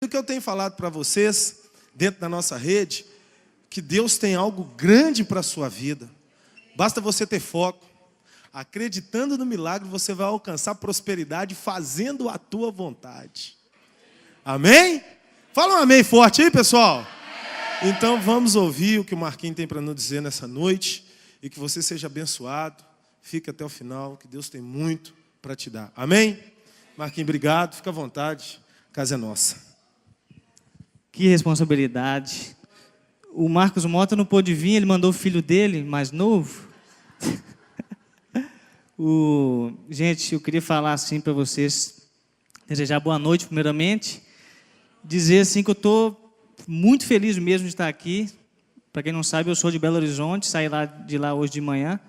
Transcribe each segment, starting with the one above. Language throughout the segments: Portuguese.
O que eu tenho falado para vocês, dentro da nossa rede, que Deus tem algo grande para a sua vida. Basta você ter foco. Acreditando no milagre, você vai alcançar prosperidade fazendo a tua vontade. Amém? Fala um amém forte aí, pessoal. Então vamos ouvir o que o Marquinhos tem para nos dizer nessa noite. E que você seja abençoado. Fique até o final, que Deus tem muito para te dar. Amém? Marquinhos, obrigado. Fica à vontade. A casa é nossa. Que responsabilidade. O Marcos Mota não pôde vir, ele mandou o filho dele, mais novo. Gente, eu queria falar assim para vocês, desejar boa noite primeiramente, dizer assim que eu estou muito feliz mesmo de estar aqui. Para quem não sabe, eu sou de Belo Horizonte, saí de lá hoje de manhã.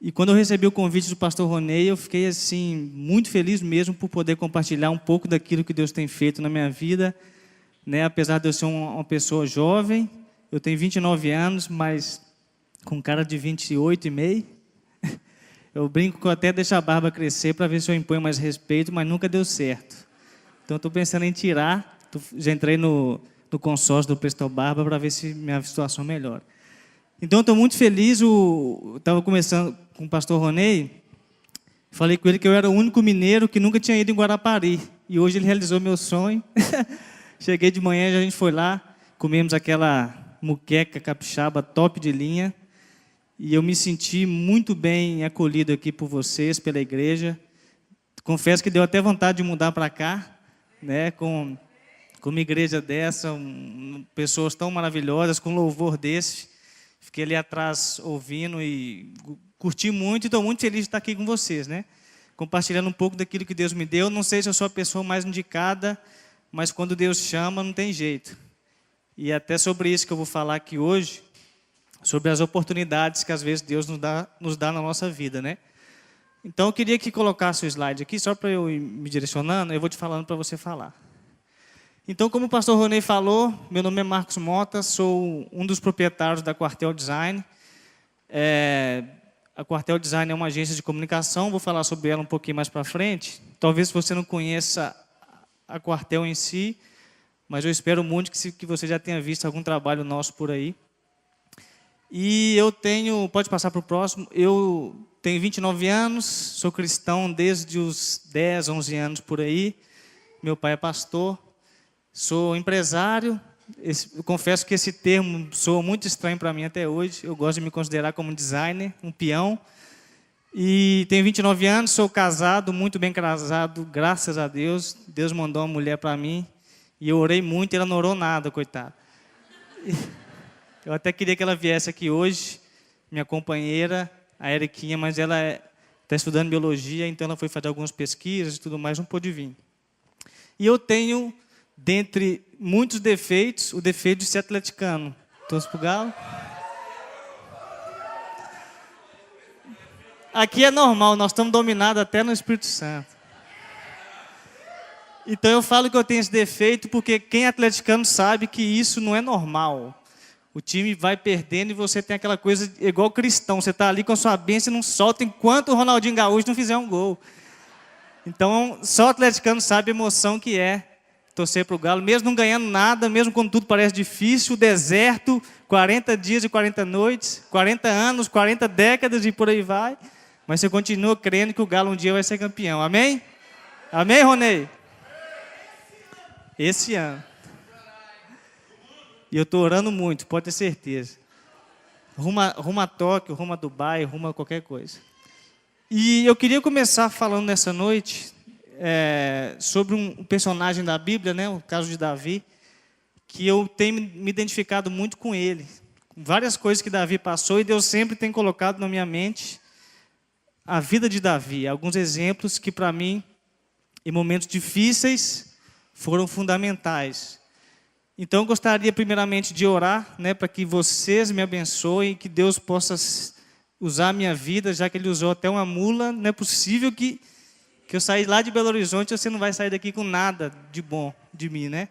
E quando eu recebi o convite do pastor Ronei, eu fiquei assim muito feliz mesmo por poder compartilhar um pouco daquilo que Deus tem feito na minha vida, né? Apesar de eu ser uma pessoa jovem, eu tenho 29 anos, mas com cara de 28 e meio. Eu brinco que eu até deixo a barba crescer para ver se eu imponho mais respeito, mas nunca deu certo. Então, estou pensando em tirar. Já entrei no consórcio do Presto Barba para ver se minha situação melhora. Então, estou muito feliz. Estava conversando com o pastor Ronei. Falei com ele que eu era o único mineiro que nunca tinha ido em Guarapari. E hoje ele realizou meu sonho. Cheguei de manhã, a gente foi lá, comemos aquela muqueca capixaba top de linha. E eu me senti muito bem acolhido aqui por vocês, pela igreja. Confesso que deu até vontade de mudar para cá, né? Com uma igreja dessa, pessoas tão maravilhosas, com louvor desse. Fiquei ali atrás ouvindo e curti muito e estou muito feliz de estar aqui com vocês, né? Compartilhando um pouco daquilo que Deus me deu. Não sei se eu sou a pessoa mais indicada, mas quando Deus chama, não tem jeito. E até sobre isso que eu vou falar aqui hoje, sobre as oportunidades que às vezes Deus nos dá na nossa vida, né? Então eu queria que colocasse o slide aqui, só para eu ir me direcionando, eu vou te falando para você falar. Então, como o pastor Ronei falou, meu nome é Marcos Mota, sou um dos proprietários da Quartel Design. A Quartel Design é uma agência de comunicação, vou falar sobre ela um pouquinho mais para frente. Talvez você não conheça a Quartel em si, mas eu espero muito que você já tenha visto algum trabalho nosso por aí. E eu tenho, pode passar para o próximo, eu tenho 29 anos, sou cristão desde os 10, 11 anos por aí. Meu pai é pastor, sou empresário. Eu confesso que esse termo soa muito estranho para mim até hoje. Eu gosto de me considerar como designer, um peão. E tenho 29 anos, sou casado, muito bem casado, graças a Deus. Deus mandou uma mulher para mim e eu orei muito e ela não orou nada, coitada. Eu até queria que ela viesse aqui hoje, minha companheira, a Eriquinha, mas ela está estudando biologia, então ela foi fazer algumas pesquisas e tudo mais, não pôde vir. E eu tenho, dentre muitos defeitos, o defeito de ser atleticano. Torço pro Galo. Aqui é normal, nós estamos dominados até no Espírito Santo. Então eu falo que eu tenho esse defeito porque quem é atleticano sabe que isso não é normal. O time vai perdendo e você tem aquela coisa igual cristão. Você está ali com a sua bênção e não solta enquanto o Ronaldinho Gaúcho não fizer um gol. Então, só o atleticano sabe a emoção que é torcer para o Galo. Mesmo não ganhando nada, mesmo quando tudo parece difícil, o deserto, 40 dias e 40 noites, 40 anos, 40 décadas e por aí vai. Mas você continua crendo que o Galo um dia vai ser campeão. Amém? Amém, Ronei? Esse ano. E eu estou orando muito, pode ter certeza. Rumo a Tóquio, rumo a Dubai, rumo a qualquer coisa. E eu queria começar falando nessa noite sobre um personagem da Bíblia, né, o caso de Davi, que eu tenho me identificado muito com ele. Várias coisas que Davi passou e Deus sempre tem colocado na minha mente a vida de Davi. Alguns exemplos que para mim, em momentos difíceis, foram fundamentais. Então, eu gostaria primeiramente de orar, né, para que vocês me abençoem, que Deus possa usar a minha vida, já que Ele usou até uma mula. Não é possível que eu saí lá de Belo Horizonte e você não vai sair daqui com nada de bom de mim, né?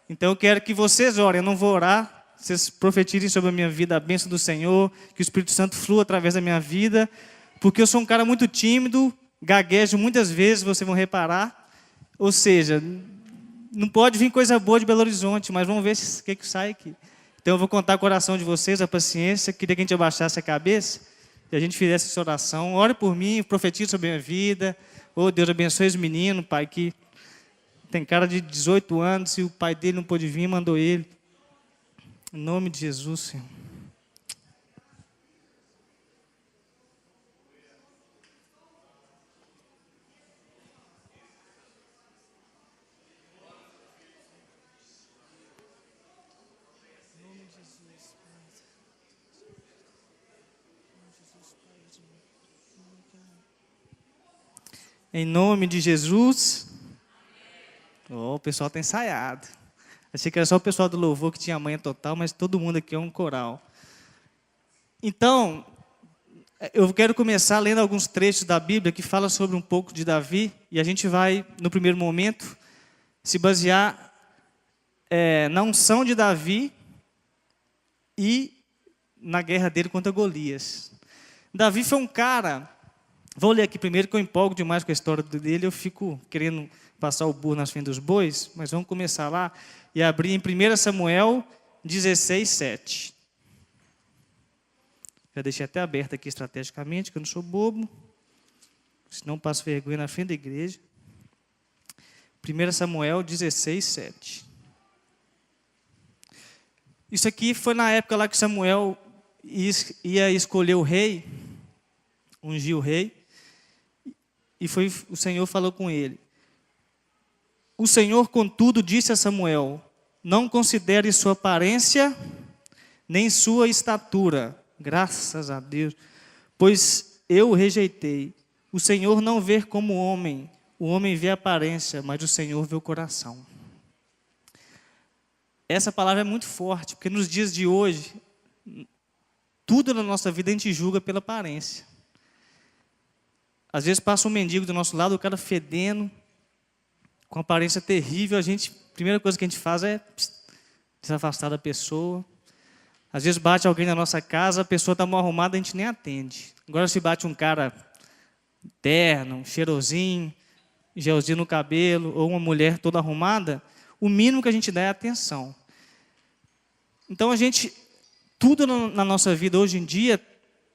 Então, eu quero que vocês orem, eu não vou orar, vocês profetizem sobre a minha vida, a bênção do Senhor, que o Espírito Santo flua através da minha vida, porque eu sou um cara muito tímido, gaguejo muitas vezes, vocês vão reparar, ou seja, não pode vir coisa boa de Belo Horizonte, mas vamos ver o que sai aqui. Então eu vou contar com o coração de vocês, a paciência. Queria que a gente abaixasse a cabeça e a gente fizesse essa oração. Ore por mim, profetize sobre a minha vida. Oh, Deus abençoe esse menino, Pai, que tem cara de 18 anos e o pai dele não pôde vir, mandou ele. Em nome de Jesus, Senhor. Em nome de Jesus. Oh, o pessoal está ensaiado. Achei que era só o pessoal do louvor que tinha manha total, mas todo mundo aqui é um coral. Então, eu quero começar lendo alguns trechos da Bíblia que falam sobre um pouco de Davi. E a gente vai, no primeiro momento, se basear na unção de Davi e na guerra dele contra Golias. Davi foi um cara... Vou ler aqui primeiro, que eu empolgo demais com a história dele. Eu fico querendo passar o burro nas fendas dos bois. Mas vamos começar lá e abrir em 1 Samuel 16, 7. Já deixei até aberto aqui estrategicamente, que eu não sou bobo. Senão passo vergonha na frente da igreja. 1 Samuel 16, 7. Isso aqui foi na época lá que Samuel ia escolher o rei, ungir o rei. E o Senhor falou com ele. O Senhor, contudo, disse a Samuel: não considere sua aparência, nem sua estatura, graças a Deus, pois eu o rejeitei. O Senhor não vê como o homem vê a aparência, mas o Senhor vê o coração. Essa palavra é muito forte, porque nos dias de hoje, tudo na nossa vida a gente julga pela aparência. Às vezes passa um mendigo do nosso lado, o cara fedendo, com aparência terrível, a primeira coisa que a gente faz é se afastar da pessoa. Às vezes bate alguém na nossa casa, a pessoa está mal arrumada, a gente nem atende. Agora se bate um cara terno, cheirosinho, gelzinho no cabelo, ou uma mulher toda arrumada, o mínimo que a gente dá é atenção. Então tudo na nossa vida hoje em dia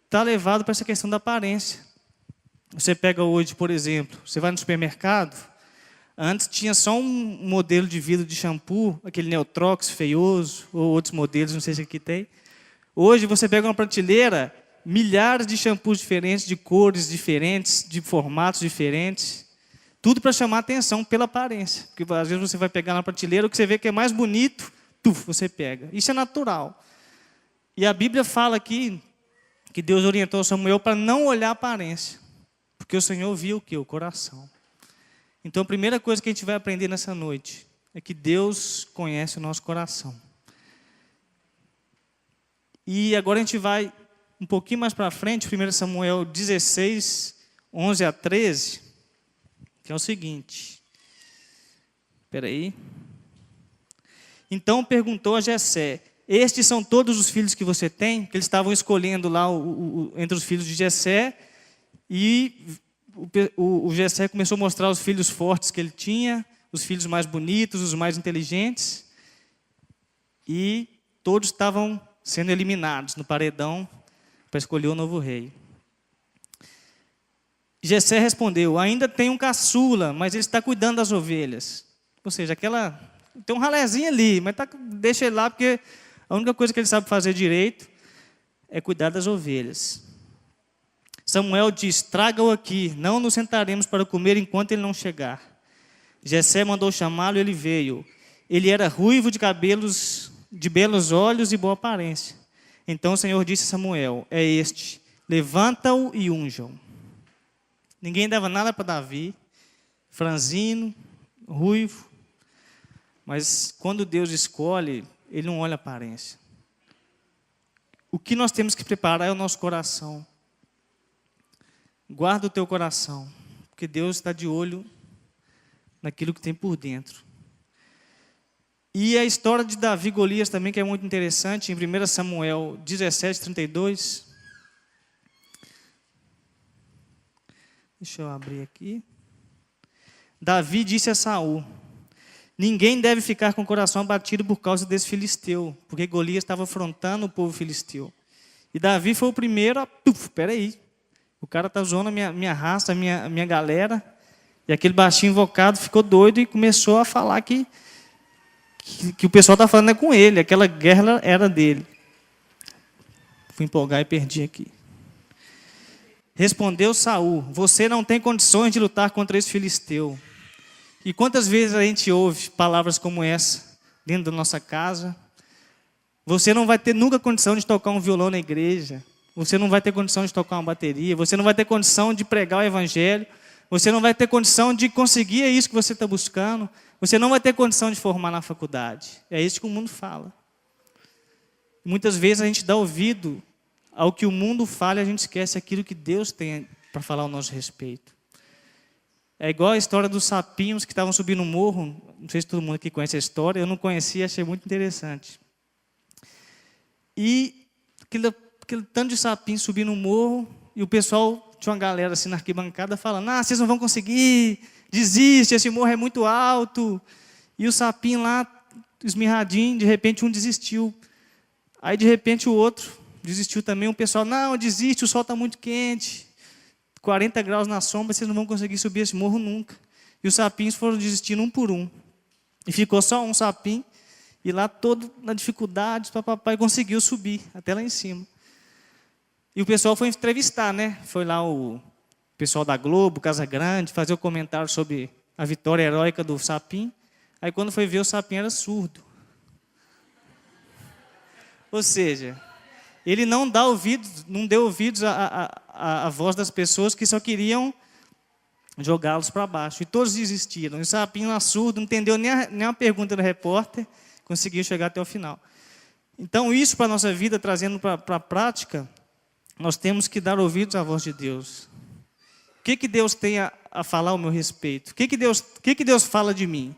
está levado para essa questão da aparência. Você pega hoje, por exemplo, você vai no supermercado, antes tinha só um modelo de vidro de shampoo, aquele Neutrox feioso, ou outros modelos, não sei se aqui tem. Hoje você pega uma prateleira, milhares de shampoos diferentes, de cores diferentes, de formatos diferentes, tudo para chamar atenção pela aparência. Porque às vezes você vai pegar na prateleira, o que você vê que é mais bonito, você pega. Isso é natural. E a Bíblia fala aqui que Deus orientou Samuel para não olhar a aparência. Porque o Senhor viu o quê? O coração. Então, a primeira coisa que a gente vai aprender nessa noite é que Deus conhece o nosso coração. E agora a gente vai um pouquinho mais para frente, 1 Samuel 16, 11 a 13, que é o seguinte. Espera aí. Então perguntou a Jessé: estes são todos os filhos que você tem? Que eles estavam escolhendo lá entre os filhos de Jessé. E o Jessé começou a mostrar os filhos fortes que ele tinha, os filhos mais bonitos, os mais inteligentes. E todos estavam sendo eliminados no paredão para escolher o novo rei. Jessé respondeu: ainda tem um caçula, mas ele está cuidando das ovelhas. Ou seja, tem um ralézinho ali, mas deixa ele lá, porque a única coisa que ele sabe fazer direito é cuidar das ovelhas. Samuel diz: traga-o aqui, não nos sentaremos para comer enquanto ele não chegar. Jessé mandou chamá-lo e ele veio. Ele era ruivo de belos olhos e boa aparência. Então o Senhor disse a Samuel: é este, levanta-o e unja-o. Ninguém dava nada para Davi, franzino, ruivo. Mas quando Deus escolhe, Ele não olha a aparência. O que nós temos que preparar é o nosso coração. Guarda o teu coração, porque Deus está de olho naquilo que tem por dentro. E a história de Davi e Golias também, que é muito interessante, em 1 Samuel 17, 32. Deixa eu abrir aqui. Davi disse a Saul: Ninguém deve ficar com o coração abatido por causa desse filisteu, porque Golias estava afrontando o povo filisteu. E Davi foi o primeiro a... Peraí, o cara está zoando a minha raça, a minha galera. E aquele baixinho invocado ficou doido e começou a falar que o pessoal está falando é com ele, aquela guerra era dele. Fui empolgar e perdi aqui. Respondeu Saul: você não tem condições de lutar contra esse filisteu. E quantas vezes a gente ouve palavras como essa dentro da nossa casa? Você não vai ter nunca condição de tocar um violão na igreja. Você não vai ter condição de tocar uma bateria. Você não vai ter condição de pregar o evangelho. Você não vai ter condição de conseguir isso que você está buscando. Você não vai ter condição de formar na faculdade. É isso que o mundo fala. Muitas vezes a gente dá ouvido ao que o mundo fala e a gente esquece aquilo que Deus tem para falar ao nosso respeito. É igual a história dos sapinhos que estavam subindo o morro. Não sei se todo mundo aqui conhece a história. Eu não conhecia, achei muito interessante. E aquele tanto de sapinho subindo o morro, e o pessoal, tinha uma galera assim na arquibancada falando: vocês não vão conseguir, desiste, esse morro é muito alto. E o sapinho lá, esmirradinho, de repente um desistiu. Aí de repente o outro desistiu também. O pessoal: não, desiste, o sol está muito quente, 40 graus na sombra, vocês não vão conseguir subir esse morro nunca. E os sapinhos foram desistindo um por um. E ficou só um sapinho, e lá todo na dificuldade, papai conseguiu subir, até lá em cima. E o pessoal foi entrevistar, né? Foi lá o pessoal da Globo, Casa Grande, fazer o comentário sobre a vitória heróica do sapinho. Aí quando foi ver, o sapinho era surdo. Ou seja, ele não deu ouvidos à voz das pessoas que só queriam jogá-los para baixo. E todos desistiram. E o sapinho lá surdo, não entendeu nem a pergunta do repórter, conseguiu chegar até o final. Então, isso para a nossa vida, trazendo para a prática, nós temos que dar ouvidos à voz de Deus. O que Deus tem a falar ao meu respeito? O que Deus fala de mim?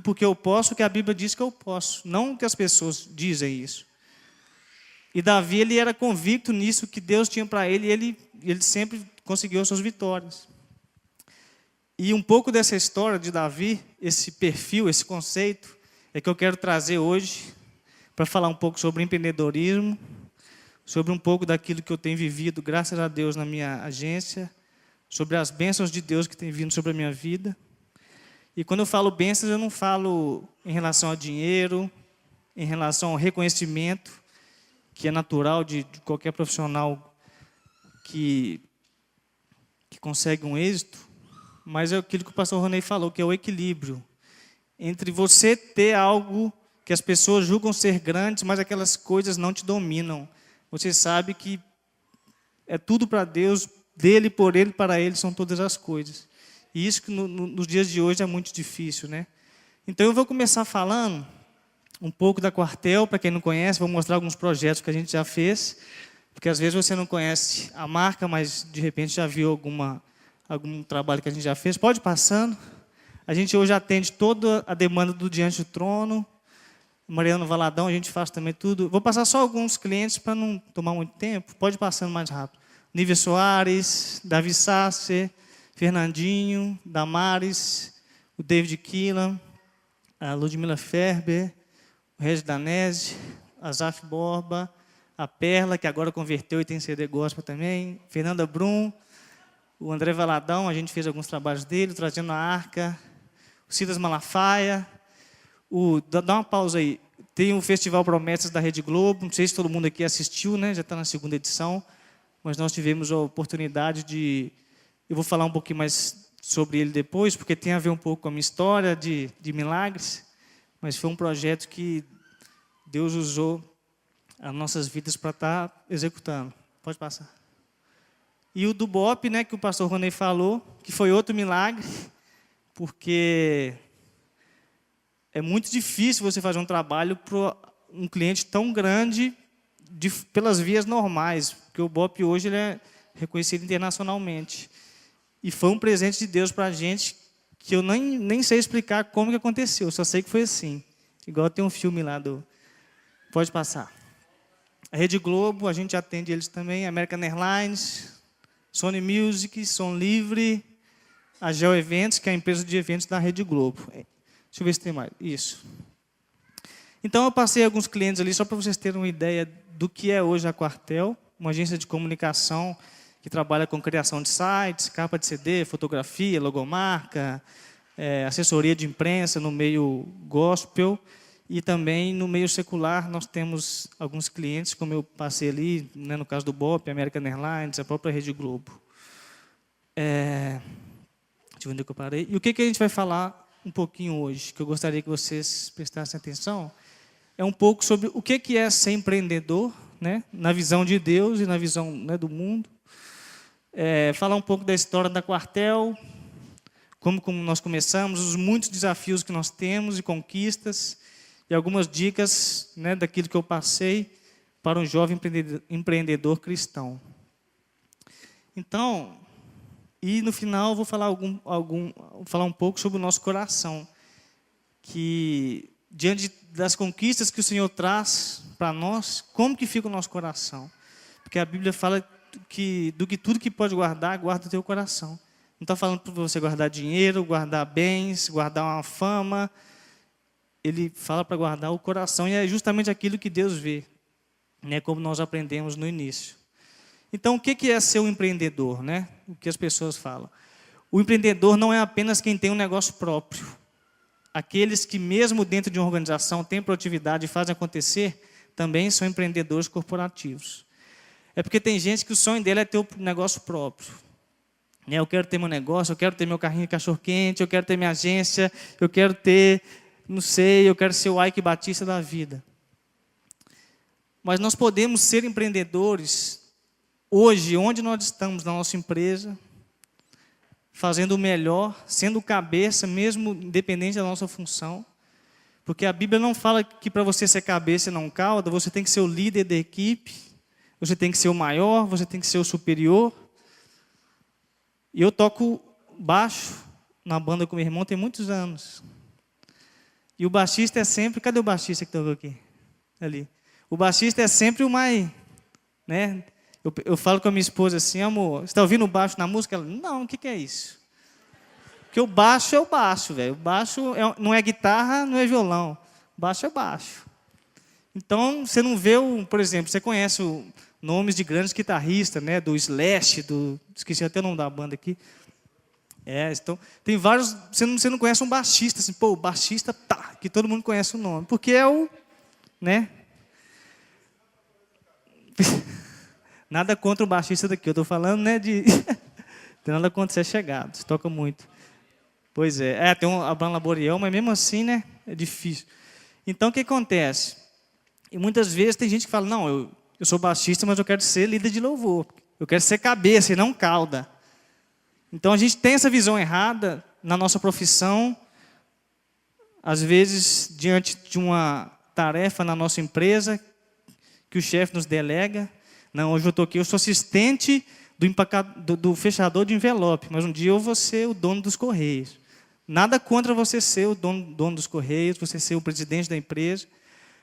Porque eu posso o que a Bíblia diz que eu posso, não o que as pessoas dizem isso. E Davi, ele era convicto nisso que Deus tinha para ele, e ele sempre conseguiu as suas vitórias. E um pouco dessa história de Davi, esse perfil, esse conceito, é que eu quero trazer hoje para falar um pouco sobre empreendedorismo, sobre um pouco daquilo que eu tenho vivido, graças a Deus, na minha agência, sobre as bênçãos de Deus que tem vindo sobre a minha vida. E quando eu falo bênçãos, eu não falo em relação a dinheiro, em relação ao reconhecimento, que é natural de qualquer profissional que consegue um êxito, mas é aquilo que o pastor Ronei falou, que é o equilíbrio entre você ter algo que as pessoas julgam ser grandes, mas aquelas coisas não te dominam. Você sabe que é tudo para Deus, dele, por ele, para ele são todas as coisas. E isso que nos dias de hoje é muito difícil, né? Então eu vou começar falando um pouco da Quartel, para quem não conhece, vou mostrar alguns projetos que a gente já fez, porque às vezes você não conhece a marca, mas de repente já viu algum trabalho que a gente já fez. Pode ir passando. A gente hoje atende toda a demanda do Diante do Trono. Mariano Valadão, a gente faz também tudo. Vou passar só alguns clientes para não tomar muito tempo. Pode ir passando mais rápido. Nívia Soares, Davi Sasser, Fernandinho, Damares, o David Killam, a Ludmila Ferber, o Regis Danese, a Zaf Borba, a Perla, que agora converteu e tem CD gospel também, Fernanda Brum, o André Valadão, a gente fez alguns trabalhos dele, trazendo a Arca, o Silas Malafaia. Dá uma pausa aí. Tem o Festival Promessas da Rede Globo, não sei se todo mundo aqui assistiu, né? Já está na 2ª edição, mas nós tivemos a oportunidade de... Eu vou falar um pouquinho mais sobre ele depois, porque tem a ver um pouco com a minha história de milagres, mas foi um projeto que Deus usou as nossas vidas para estar executando. Pode passar. E o do BOP, né, que o pastor Ronei falou, que foi outro milagre, porque é muito difícil você fazer um trabalho para um cliente tão grande pelas vias normais, porque o BOP hoje ele é reconhecido internacionalmente. E foi um presente de Deus para a gente, que eu nem sei explicar como que aconteceu, só sei que foi assim. Igual tem um filme lá do... Pode passar. A Rede Globo, a gente atende eles também, American Airlines, Sony Music, Som Livre, a Geo Eventos, que é a empresa de eventos da Rede Globo. Deixa eu ver se tem mais. Isso. Então, eu passei alguns clientes ali, só para vocês terem uma ideia do que é hoje a Quartel, uma agência de comunicação que trabalha com criação de sites, capa de CD, fotografia, logomarca, assessoria de imprensa no meio gospel e também no meio secular. Nós temos alguns clientes, como eu passei ali, né, no caso do BOP, American Airlines, a própria Rede Globo. Deixa eu ver onde eu parei. E o que a gente vai falar um pouquinho hoje, que eu gostaria que vocês prestassem atenção, é um pouco sobre o que é ser empreendedor, né, na visão de Deus e na visão, né, do mundo. Falar um pouco da história da Quartel, como nós começamos, os muitos desafios que nós temos e conquistas, e algumas dicas, né, daquilo que eu passei para um jovem empreendedor cristão. Então, e no final eu vou falar falar um pouco sobre o nosso coração, que diante das conquistas que o Senhor traz para nós, como que fica o nosso coração? Porque a Bíblia fala que tudo que pode guardar, guarda o teu coração. Não está falando para você guardar dinheiro, guardar bens, guardar uma fama. Ele fala para guardar o coração, e é justamente aquilo que Deus vê, né, como nós aprendemos no início. Então, o que é ser um empreendedor, né? O que as pessoas falam? O empreendedor não é apenas quem tem um negócio próprio. Aqueles que, mesmo dentro de uma organização, têm produtividade e fazem acontecer, também são empreendedores corporativos. É porque tem gente que o sonho dele é ter o negócio próprio. Eu quero ter meu negócio, eu quero ter meu carrinho de cachorro-quente, eu quero ter minha agência, eu quero ter, não sei, eu quero ser o Ike Batista da vida. Mas nós podemos ser empreendedores hoje, onde nós estamos, na nossa empresa, fazendo o melhor, sendo cabeça, mesmo independente da nossa função. Porque a Bíblia não fala que para você ser cabeça e não cauda, você tem que ser o líder da equipe, você tem que ser o maior, você tem que ser o superior. E eu toco baixo na banda com meu irmão tem muitos anos. E o baixista é sempre... Cadê o baixista que tocou aqui? Ali. O baixista é sempre o mais... né? Eu falo com a minha esposa assim, amor, você está ouvindo o baixo na música? Ela, não, o que é isso? Porque o baixo é o baixo, velho. O baixo não é guitarra, não é violão. O baixo é baixo. Então, você não vê, por exemplo, você conhece nomes de grandes guitarristas, né? Do Slash, esqueci até o nome da banda aqui. Então, tem vários... Você não conhece um baixista, assim, o baixista, que todo mundo conhece o nome. Porque é o... né? Nada contra o baixista daqui, eu estou falando, né, de... Tem nada contra ser chegado, você toca muito. Pois é. Tem um Abraham Laboriel, mas mesmo assim, né, é difícil. Então, o que acontece? E muitas vezes tem gente que fala, não, eu sou baixista, mas eu quero ser líder de louvor. Eu quero ser cabeça e não cauda. Então, a gente tem essa visão errada na nossa profissão. Às vezes, diante de uma tarefa na nossa empresa, que o chefe nos delega. Não, hoje eu estou aqui, eu sou assistente do fechador de envelope, mas um dia eu vou ser o dono dos Correios. Nada contra você ser o dono dos Correios, você ser o presidente da empresa.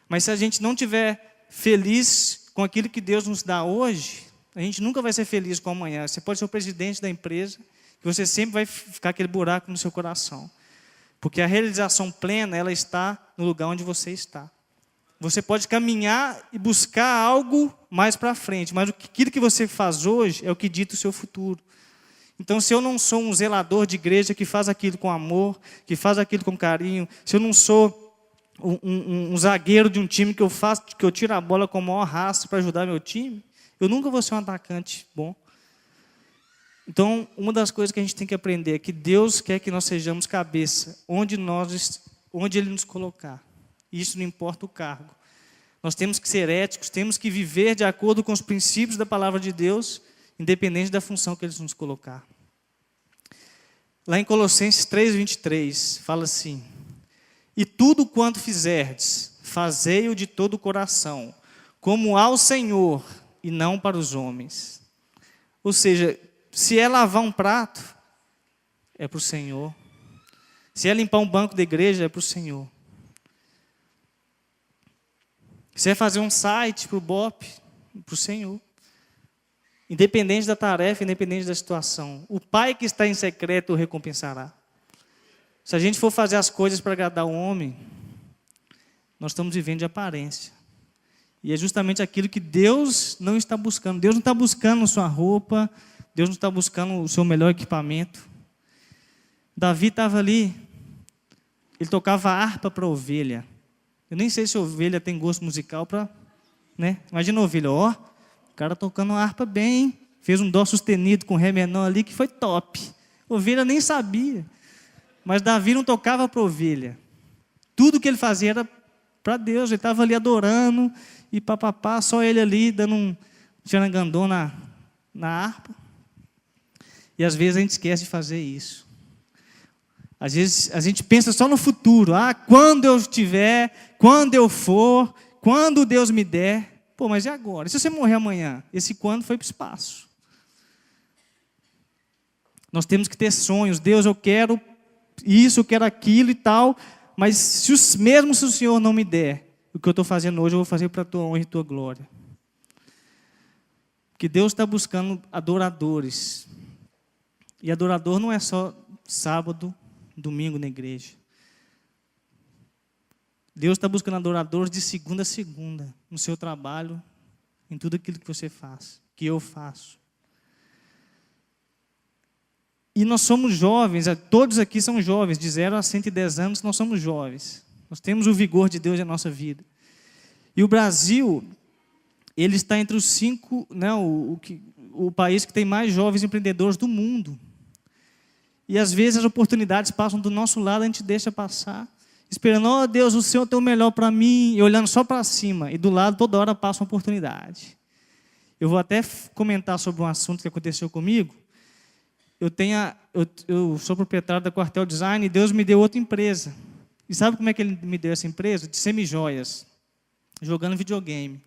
Mas se a gente não estiver feliz com aquilo que Deus nos dá hoje, a gente nunca vai ser feliz com amanhã. Você pode ser o presidente da empresa, que você sempre vai ficar aquele buraco no seu coração. Porque a realização plena, ela está no lugar onde você está. Você pode caminhar e buscar algo mais para frente, mas aquilo que você faz hoje é o que dita o seu futuro. Então, se eu não sou um zelador de igreja que faz aquilo com amor, que faz aquilo com carinho, se eu não sou um zagueiro de um time que eu tiro a bola com o maior rastro para ajudar meu time, eu nunca vou ser um atacante bom. Então, uma das coisas que a gente tem que aprender é que Deus quer que nós sejamos cabeça, onde Ele nos colocar. Isso não importa o cargo. Nós temos que ser éticos, temos que viver de acordo com os princípios da palavra de Deus, independente da função que Ele nos colocar. Lá em Colossenses 3:23, fala assim: e tudo quanto fizerdes, fazei-o de todo o coração, como ao Senhor e não para os homens. Ou seja, se é lavar um prato, é para o Senhor. Se é limpar um banco da igreja, é para o Senhor. Se é fazer um site para o BOP, para o Senhor. Independente da tarefa, independente da situação. O Pai que está em secreto o recompensará. Se a gente for fazer as coisas para agradar o homem, nós estamos vivendo de aparência. E é justamente aquilo que Deus não está buscando. Deus não está buscando sua roupa, Deus não está buscando o seu melhor equipamento. Davi estava ali, ele tocava harpa para ovelha. Eu nem sei se ovelha tem gosto musical para, né? Imagina a ovelha, ó, o cara tocando harpa bem, hein? Fez um dó sustenido com ré menor ali que foi top. Ovelha nem sabia, mas Davi não tocava para ovelha. Tudo que ele fazia era para Deus, ele estava ali adorando, e papapá, só ele ali dando um tcharangandô na harpa. E às vezes a gente esquece de fazer isso. Às vezes a gente pensa só no futuro. Quando eu estiver, quando eu for, quando Deus me der. Pô, mas e agora? E se você morrer amanhã? Esse quando foi para o espaço. Nós temos que ter sonhos. Deus, eu quero isso, eu quero aquilo e tal. Mas mesmo se o Senhor não me der o que eu estou fazendo hoje, eu vou fazer para a tua honra e tua glória. Porque Deus está buscando adoradores. E adorador não é só sábado, domingo na igreja. Deus está buscando adoradores de segunda a segunda, no seu trabalho, em tudo aquilo que você faz, que eu faço. E nós somos jovens, todos aqui são jovens, de 0 a 110 anos nós somos jovens. Nós temos o vigor de Deus na nossa vida. E o Brasil, ele está entre os 5, né, o país que tem mais jovens empreendedores do mundo. E às vezes as oportunidades passam do nosso lado, a gente deixa passar, esperando, Deus, o Senhor tem o melhor para mim, e olhando só para cima, e do lado toda hora passa uma oportunidade. Eu vou até comentar sobre um assunto que aconteceu comigo. Eu sou proprietário da Quartel Design e Deus me deu outra empresa. E sabe como é que Ele me deu essa empresa? De semijoias, jogando videogame.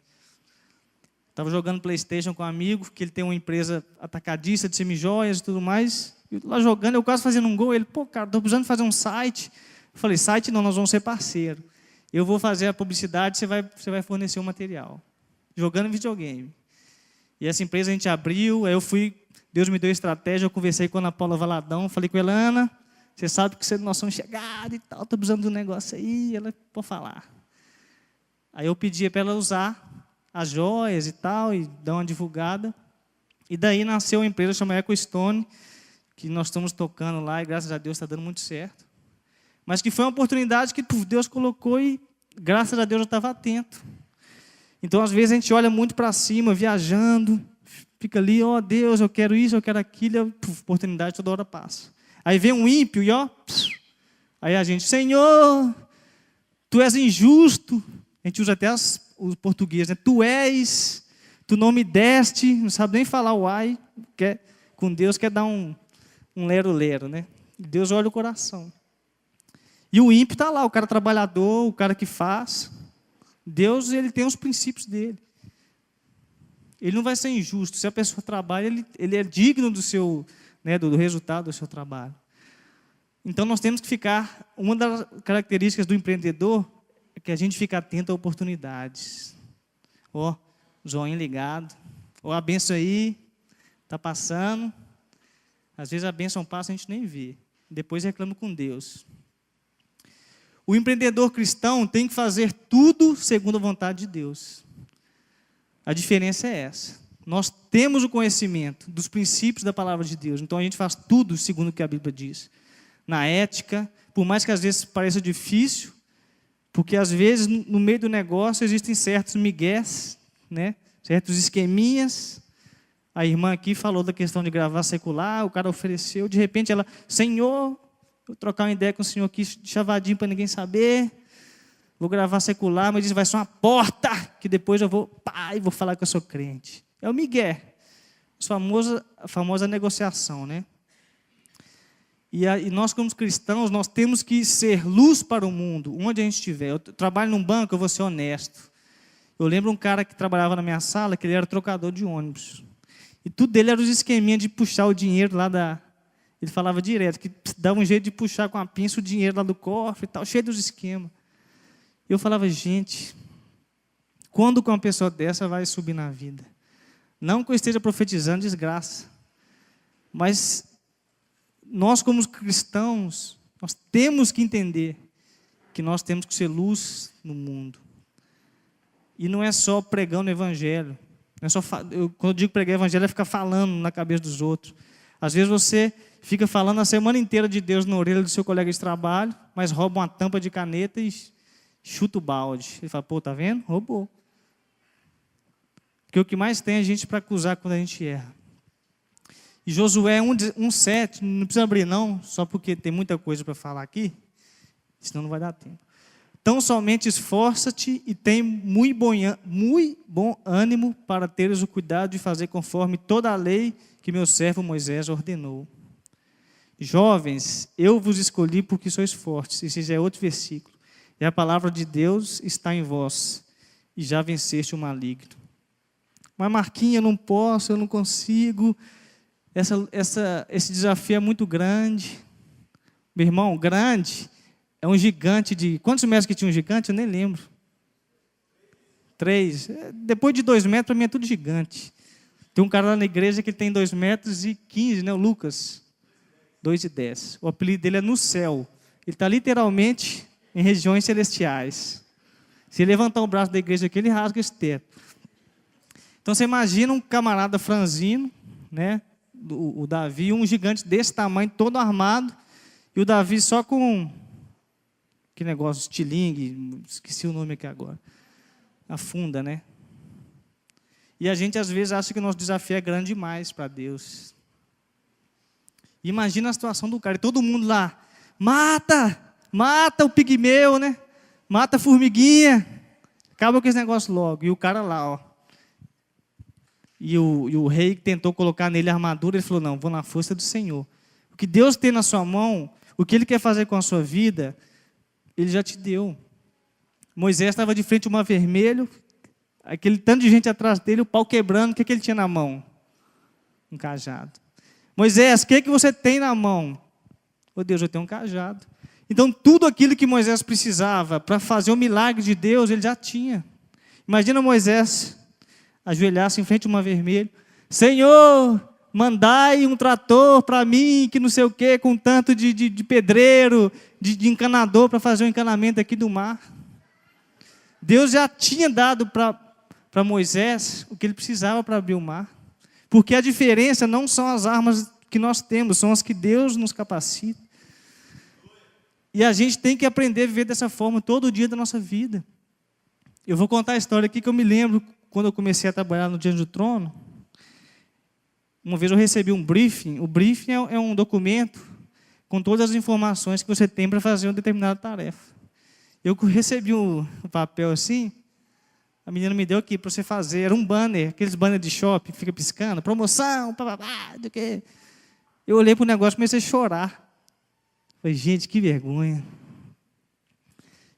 Estava jogando PlayStation com um amigo, que ele tem uma empresa atacadista de semijoias e tudo mais. Eu lá jogando, eu quase fazendo um gol. Ele, cara, estou precisando fazer um site. Eu falei, site não, nós vamos ser parceiro. Eu vou fazer a publicidade, você vai fornecer o material. Jogando videogame. E essa empresa a gente abriu, aí Deus me deu estratégia, eu conversei com a Ana Paula Valadão, falei com ela, Ana, você sabe que nós somos chegados e tal, estou precisando de um negócio aí, ela pode falar. Aí eu pedi para ela usar as joias e tal, e dar uma divulgada. E daí nasceu uma empresa chamada EcoStone, que nós estamos tocando lá, e graças a Deus está dando muito certo. Mas que foi uma oportunidade que Deus colocou e, graças a Deus, eu estava atento. Então, às vezes, a gente olha muito para cima, viajando, fica ali, Deus, eu quero isso, eu quero aquilo, e a oportunidade toda hora passa. Aí vem um ímpio e, aí a gente, Senhor, Tu és injusto. A gente usa até os portugueses, né? Tu não me deste, não sabe nem falar o ai, com Deus quer dar um lero-lero, né? Deus olha o coração. E o ímpio está lá, o cara trabalhador, o cara que faz. Deus, ele tem os princípios dele. Ele não vai ser injusto. Se a pessoa trabalha, ele é digno do seu, né, do resultado do seu trabalho. Então, nós temos que ficar... Uma das características do empreendedor é que a gente fica atento a oportunidades. Joinha ligado. A bênção aí, está passando. Às vezes a bênção passa e a gente nem vê. Depois reclama com Deus. O empreendedor cristão tem que fazer tudo segundo a vontade de Deus. A diferença é essa. Nós temos o conhecimento dos princípios da palavra de Deus, então a gente faz tudo segundo o que a Bíblia diz. Na ética, por mais que às vezes pareça difícil, porque às vezes no meio do negócio existem certos migués, né? Certos esqueminhas. A irmã aqui falou da questão de gravar secular, o cara ofereceu, de repente ela, Senhor, vou trocar uma ideia com o senhor aqui, chavadinho para ninguém saber, vou gravar secular, mas isso vai ser uma porta, que depois eu vou falar que eu sou crente. É o migué, a famosa negociação, né? E nós, como cristãos, nós temos que ser luz para o mundo, onde a gente estiver. Eu trabalho num banco, eu vou ser honesto. Eu lembro um cara que trabalhava na minha sala, que ele era trocador de ônibus. E tudo dele era os esqueminhas de puxar o dinheiro lá da... Ele falava direto, que dava um jeito de puxar com a pinça o dinheiro lá do cofre e tal, cheio dos esquemas. Eu falava, gente, quando que uma pessoa dessa vai subir na vida? Não que eu esteja profetizando desgraça, mas nós como cristãos, Nós temos que entender que nós temos que ser luz no mundo. E não é só pregando o evangelho. Não é só quando eu digo pregar o evangelho, é ficar falando na cabeça dos outros. Às vezes você fica falando a semana inteira de Deus na orelha do seu colega de trabalho, mas rouba uma tampa de caneta e chuta o balde. Ele fala, pô, tá vendo? Roubou. Porque o que mais tem é gente para acusar quando a gente erra. E Josué 1,7, não precisa abrir não, só porque tem muita coisa para falar aqui, senão não vai dar tempo. Tão somente esforça-te e tem muito bom ânimo para teres o cuidado de fazer conforme toda a lei que meu servo Moisés ordenou. Jovens, eu vos escolhi porque sois fortes. Esse já é outro versículo. E a palavra de Deus está em vós, e já venceste o maligno. Mas Marquinhos, eu não posso, eu não consigo. Esse desafio é muito grande. Meu irmão, grande é um gigante de... Quantos metros que tinha um gigante? Eu nem lembro. 3. Depois de 2 metros, para mim é tudo gigante. Tem um cara lá na igreja que tem 2,15 metros, né? O Lucas. 2,10. O apelido dele é No Céu. Ele está literalmente em regiões celestiais. Se ele levantar o braço da igreja aqui, ele rasga esse teto. Então você imagina um camarada franzino, né? O Davi, um gigante desse tamanho, todo armado, e o Davi só com que negócio, estilingue, esqueci o nome aqui agora, a funda, né? E a gente às vezes acha que o nosso desafio é grande demais para Deus. Imagina a situação do cara, e todo mundo lá, mata o pigmeu, né? Mata a formiguinha, acaba com esse negócio logo. E o cara lá, ó. E o rei tentou colocar nele a armadura, ele falou, não, vou na força do Senhor. O que Deus tem na sua mão, o que Ele quer fazer com a sua vida, Ele já te deu. Moisés estava de frente ao mar vermelho, aquele tanto de gente atrás dele, o pau quebrando, o que ele tinha na mão? Um cajado. Moisés, o que você tem na mão? Oh Deus, eu tenho um cajado. Então tudo aquilo que Moisés precisava para fazer o milagre de Deus, ele já tinha. Imagina Moisés ajoelhar-se em frente ao mar vermelho. Senhor, mandai um trator para mim, que não sei o quê, com tanto de pedreiro, de encanador, para fazer o encanamento aqui do mar. Deus já tinha dado para Moisés o que ele precisava para abrir o mar. Porque a diferença não são as armas que nós temos, são as que Deus nos capacita. E a gente tem que aprender a viver dessa forma todo dia da nossa vida. Eu vou contar a história aqui que eu me lembro quando eu comecei a trabalhar no Diante do Trono. Uma vez eu recebi um briefing. O briefing é um documento com todas as informações que você tem para fazer uma determinada tarefa. Eu recebi um papel assim, a menina me deu aqui para você fazer, era um banner, aqueles banners de shopping que fica piscando, promoção, do que. Eu olhei para o negócio e comecei a chorar. Falei, gente, que vergonha.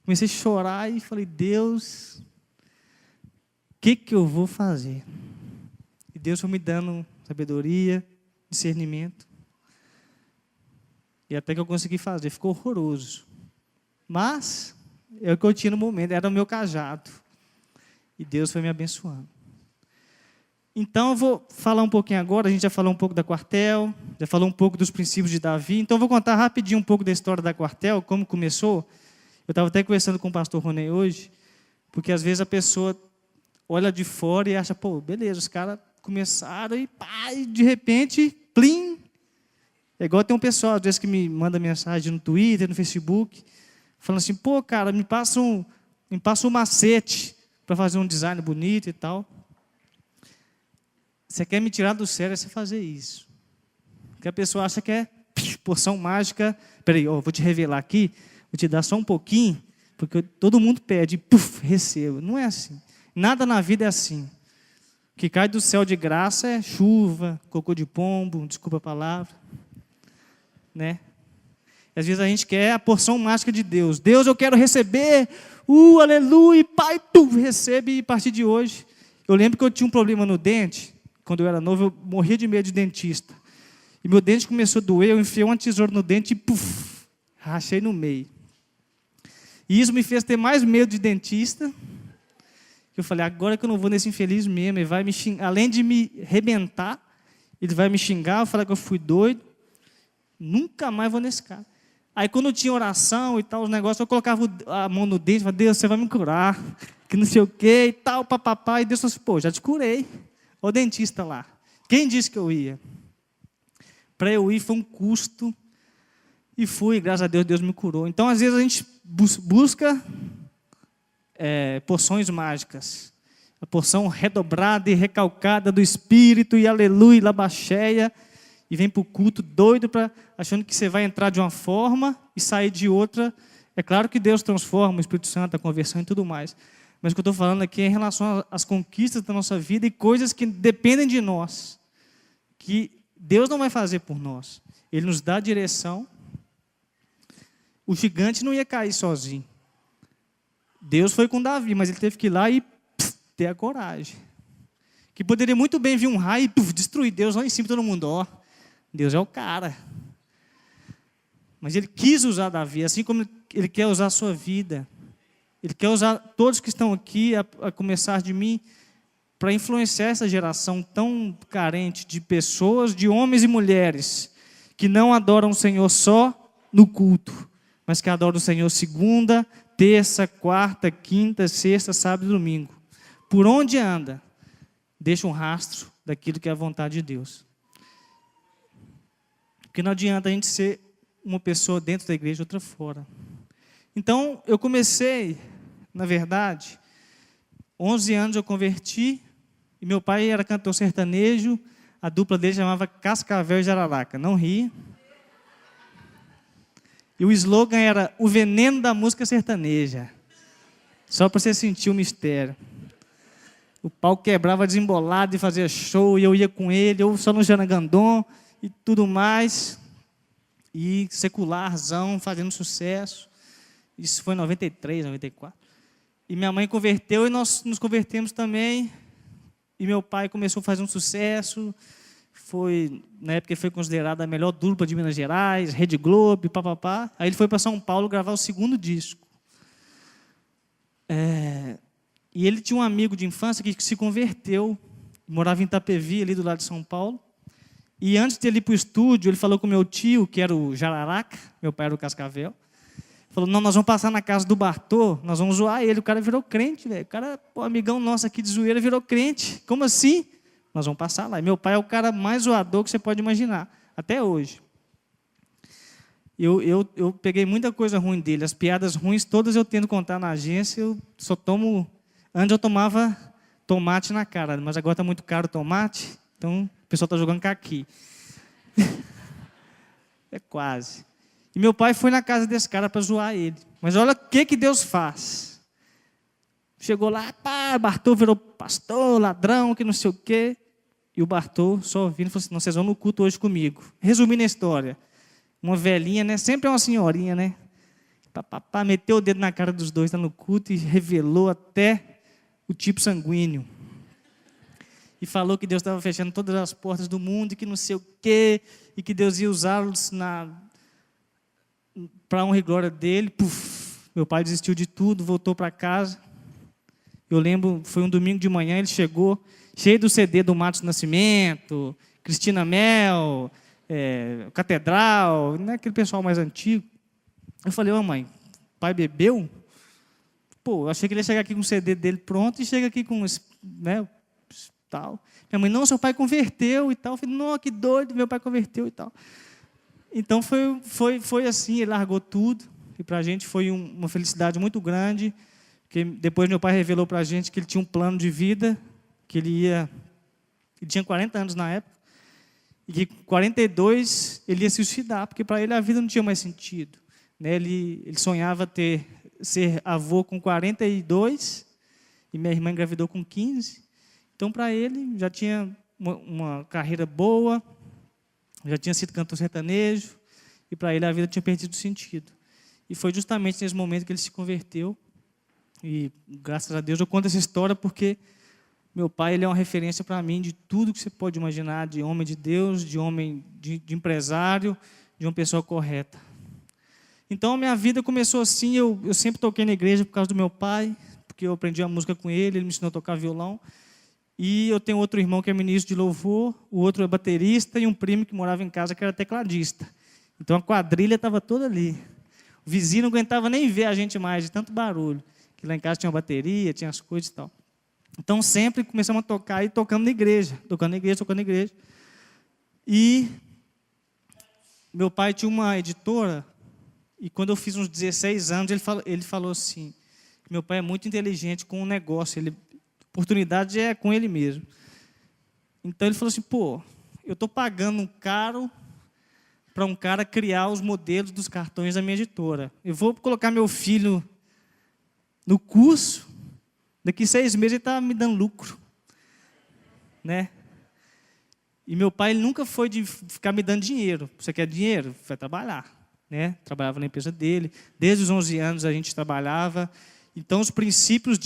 Comecei a chorar e falei, Deus, o que eu vou fazer? E Deus foi me dando sabedoria, discernimento. E até que eu consegui fazer, ficou horroroso. Mas é o que eu tinha no momento, era o meu cajado. E Deus foi me abençoando. Então eu vou falar um pouquinho agora, a gente já falou um pouco da Quartel, já falou um pouco dos princípios de Davi. Então eu vou contar rapidinho um pouco da história da Quartel, como começou. Eu estava até conversando com o pastor Ronei hoje, porque às vezes a pessoa olha de fora e acha, pô, beleza, os caras começaram e pá, e de repente, plim. É igual tem um pessoal, às vezes, que me manda mensagem no Twitter, no Facebook, falando assim, pô, cara, me passa um macete para fazer um design bonito e tal. Você quer me tirar do sério, é você fazer isso. Porque a pessoa acha que é porção mágica. Peraí, vou te revelar aqui, vou te dar só um pouquinho, porque todo mundo pede, recebo. Não é assim. Nada na vida é assim. O que cai do céu de graça é chuva, cocô de pombo, desculpa a palavra. Né? Às vezes a gente quer a porção mágica de Deus. Deus, eu quero receber, aleluia, pai, recebe, e a partir de hoje. Eu lembro que eu tinha um problema no dente, quando eu era novo, eu morria de medo de dentista. E meu dente começou a doer, eu enfiei uma tesoura no dente e rachei no meio. E isso me fez ter mais medo de dentista. Eu falei, agora que eu não vou nesse infeliz mesmo, ele vai me xingar, além de me arrebentar, ele vai me xingar, falar que eu fui doido. Nunca mais vou nesse cara. Aí quando tinha oração e tal, os negócios, eu colocava a mão no dente e falava, Deus, você vai me curar, que não sei o quê e tal, papapá. E Deus falou assim, pô, já te curei. Olha o dentista lá. Quem disse que eu ia? Para eu ir foi um custo. E fui, graças a Deus, Deus me curou. Então, às vezes, a gente busca porções mágicas. A porção redobrada e recalcada do Espírito, e aleluia, labacheia, e vem para o culto doido, achando que você vai entrar de uma forma e sair de outra. É claro que Deus transforma, o Espírito Santo, a conversão e tudo mais. Mas o que eu estou falando aqui é em relação às conquistas da nossa vida e coisas que dependem de nós, que Deus não vai fazer por nós. Ele nos dá a direção. O gigante não ia cair sozinho. Deus foi com Davi, mas ele teve que ir lá e ter a coragem. Que poderia muito bem vir um raio e destruir Deus lá em cima, todo mundo, ó, Deus é o cara. Mas ele quis usar Davi, assim como ele quer usar a sua vida. Ele quer usar todos que estão aqui, a começar de mim, para influenciar essa geração tão carente de pessoas, de homens e mulheres, que não adoram o Senhor só no culto, mas que adoram o Senhor segunda, terça, quarta, quinta, sexta, sábado e domingo. Por onde anda, deixa um rastro daquilo que é a vontade de Deus. Porque não adianta a gente ser uma pessoa dentro da igreja e outra fora. Então, eu comecei, na verdade, 11 anos eu converti, e meu pai era cantor sertanejo, a dupla dele chamava Cascavel e Jararaca, não ri. E o slogan era o veneno da música sertaneja. Só para você sentir o mistério. O pau quebrava desembolado e fazia show, e eu ia com ele, eu só no Janagandon e tudo mais. E secularzão, fazendo sucesso. Isso foi em 93, 94. E minha mãe converteu e nós nos convertemos também. E meu pai começou a fazer um sucesso. Na época, foi considerada a melhor dupla de Minas Gerais, Rede Globo, papapá. Aí ele foi para São Paulo gravar o segundo disco. E ele tinha um amigo de infância que se converteu, morava em Itapevi, ali do lado de São Paulo. E antes de ele ir para o estúdio, ele falou com meu tio, que era o Jararaca, meu pai era o Cascavel. Falou, não, nós vamos passar na casa do Bartô, nós vamos zoar ele. O cara virou crente, velho. O cara, amigão nosso aqui de zoeira, virou crente. Como assim? Nós vamos passar lá. E meu pai é o cara mais zoador que você pode imaginar, até hoje. Eu peguei muita coisa ruim dele. As piadas ruins, todas eu tento contar na agência, eu só tomo... Antes eu tomava tomate na cara, mas agora está muito caro o tomate, então o pessoal está jogando caqui. É quase. E meu pai foi na casa desse cara para zoar ele. Mas olha o que Deus faz. Chegou lá, pá, Bartô virou pastor, ladrão, que não sei o quê. E o Bartô só ouvindo, falou assim, não, vocês vão no culto hoje comigo. Resumindo a história. Uma velhinha, né? Sempre é uma senhorinha, né? Pá, meteu o dedo na cara dos dois lá no culto e revelou até o tipo sanguíneo. E falou que Deus estava fechando todas as portas do mundo e que não sei o quê, e que Deus ia usá-los para a honra e glória dele. Puf, meu pai desistiu de tudo, voltou para casa. Eu lembro, foi um domingo de manhã, ele chegou, cheio do CD do Matos Nascimento, Cristina Mel, Catedral, né, aquele pessoal mais antigo. Eu falei, mãe, pai bebeu? Pô, eu achei que ele ia chegar aqui com o CD dele pronto e chega aqui com, né, tal. Minha mãe, não, seu pai converteu e tal. Eu falei, não, que doido, meu pai converteu e tal. Então, foi assim, ele largou tudo. E para a gente foi uma felicidade muito grande, porque depois meu pai revelou para a gente que ele tinha um plano de vida, que ele tinha 40 anos na época, e que com 42 ele ia se suicidar, porque para ele a vida não tinha mais sentido. Né? Ele sonhava ser avô com 42, e minha irmã engravidou com 15. Então, para ele, já tinha uma carreira boa, já tinha sido cantor sertanejo, e para ele a vida tinha perdido sentido. E foi justamente nesse momento que ele se converteu, e graças a Deus eu conto essa história porque meu pai ele é uma referência para mim de tudo que você pode imaginar, de homem de Deus, de homem de empresário, de uma pessoa correta. Então, a minha vida começou assim, eu sempre toquei na igreja por causa do meu pai, porque eu aprendi a música com ele me ensinou a tocar violão. E eu tenho outro irmão que é ministro de louvor, o outro é baterista, e um primo que morava em casa que era tecladista. Então a quadrilha estava toda ali. O vizinho não aguentava nem ver a gente mais, de tanto barulho. Que lá em casa tinha uma bateria, tinha as coisas e tal. Então sempre começamos a tocar e tocando na igreja. Tocando na igreja, tocando na igreja. E meu pai tinha uma editora. E quando eu fiz uns 16 anos, ele falou assim, meu pai é muito inteligente com o negócio. Oportunidade é com ele mesmo. Então ele falou assim, pô, eu estou pagando caro para um cara criar os modelos dos cartões da minha editora. Eu vou colocar meu filho no curso, daqui 6 meses ele está me dando lucro. Né? E meu pai ele nunca foi de ficar me dando dinheiro. Você quer dinheiro? Vai trabalhar. Né? Trabalhava na empresa dele. Desde os 11 anos a gente trabalhava. Então os princípios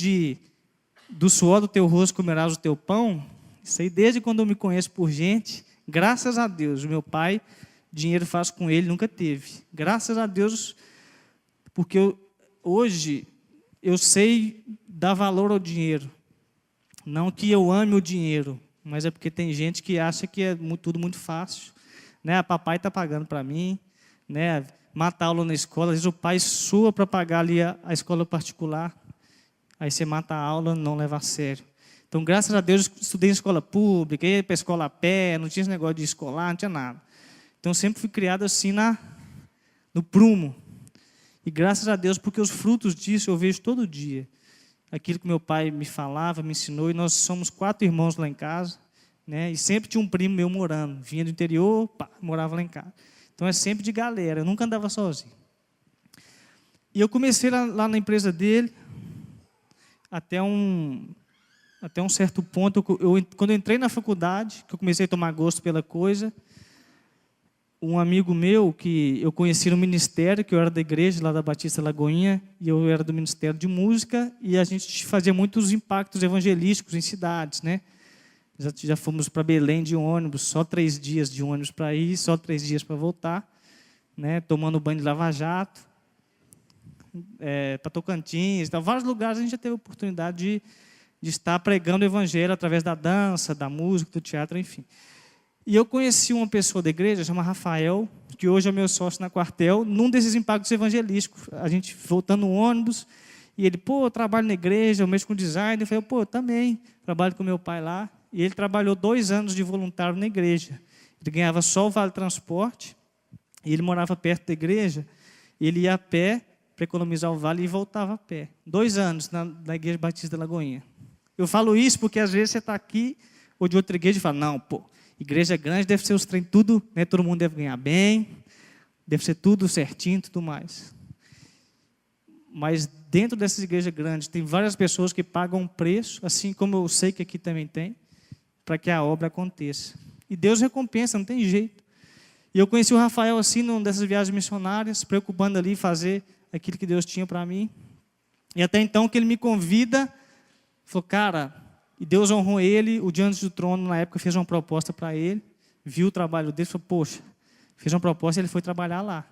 do suor do teu rosto comerás o teu pão, isso aí desde quando eu me conheço por gente, graças a Deus, o meu pai, dinheiro faz com ele, nunca teve. Graças a Deus, porque hoje eu sei dar valor ao dinheiro. Não que eu ame o dinheiro, mas é porque tem gente que acha que é tudo muito fácil. Né? A papai está pagando para mim, né? Mata aula na escola, às vezes o pai sua para pagar ali a escola particular, aí você mata a aula e não leva a sério. Então, graças a Deus, eu estudei em escola pública, ia para a escola a pé, não tinha esse negócio de escolar, não tinha nada. Então, sempre fui criado assim no prumo. E graças a Deus, porque os frutos disso eu vejo todo dia. Aquilo que meu pai me falava, me ensinou, e nós somos 4 irmãos lá em casa, né? E sempre tinha um primo meu morando, vinha do interior, morava lá em casa. Então, é sempre de galera, eu nunca andava sozinho. E eu comecei lá na empresa dele, até um certo ponto, quando eu entrei na faculdade, que eu comecei a tomar gosto pela coisa, um amigo meu, que eu conheci no ministério, que eu era da igreja, lá da Batista Lagoinha, e eu era do Ministério de Música, e a gente fazia muitos impactos evangelísticos em cidades, né? Já fomos para Belém de ônibus, só 3 dias de ônibus para ir, só 3 dias para voltar, né? Tomando banho de lava-jato, para Tocantins, então, vários lugares a gente já teve a oportunidade de estar pregando o evangelho através da dança, da música, do teatro, enfim. E eu conheci uma pessoa da igreja, chama Rafael, que hoje é meu sócio na Quartel, num desses impactos evangelísticos. A gente voltando no ônibus, e ele, pô, eu trabalho na igreja, eu mexo com design. Eu falei, pô, eu também trabalho com meu pai lá. E ele trabalhou 2 anos de voluntário na igreja. Ele ganhava só o vale transporte, e ele morava perto da igreja, e ele ia a pé para economizar o vale e voltava a pé. 2 anos na Igreja Batista da Lagoinha. Eu falo isso porque às vezes você está aqui, ou de outra igreja, e fala, não, pô, igreja grande deve ser os trem tudo, né, todo mundo deve ganhar bem, deve ser tudo certinho e tudo mais. Mas dentro dessas igrejas grandes, tem várias pessoas que pagam um preço, assim como eu sei que aqui também tem, para que a obra aconteça. E Deus recompensa, não tem jeito. E eu conheci o Rafael assim, numa dessas viagens missionárias, preocupando ali fazer aquilo que Deus tinha para mim. E até então que ele me convida, falou, cara, e Deus honrou ele, o Diante do Trono, na época, fez uma proposta para ele, viu o trabalho dele, falou, poxa, fez uma proposta e ele foi trabalhar lá.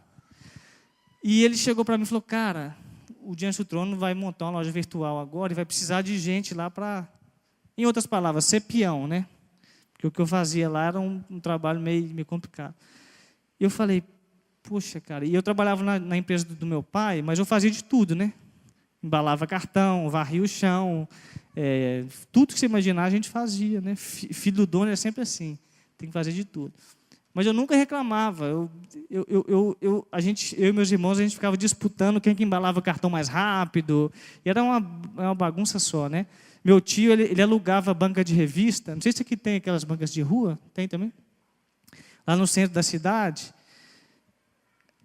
E ele chegou para mim e falou, cara, o Diante do Trono vai montar uma loja virtual agora e vai precisar de gente lá para, em outras palavras, ser peão, né? Porque o que eu fazia lá era um trabalho meio complicado. E eu falei, poxa, cara, e eu trabalhava na empresa do meu pai, mas eu fazia de tudo, né? Embalava cartão, varria o chão, tudo que você imaginar a gente fazia, né? Filho do dono é sempre assim, tem que fazer de tudo. Mas eu nunca reclamava. Eu e meus irmãos, a gente ficava disputando quem que embalava cartão mais rápido. E era uma bagunça só, né? Meu tio, ele alugava banca de revista. Não sei se aqui tem aquelas bancas de rua. Tem também? Lá no centro da cidade.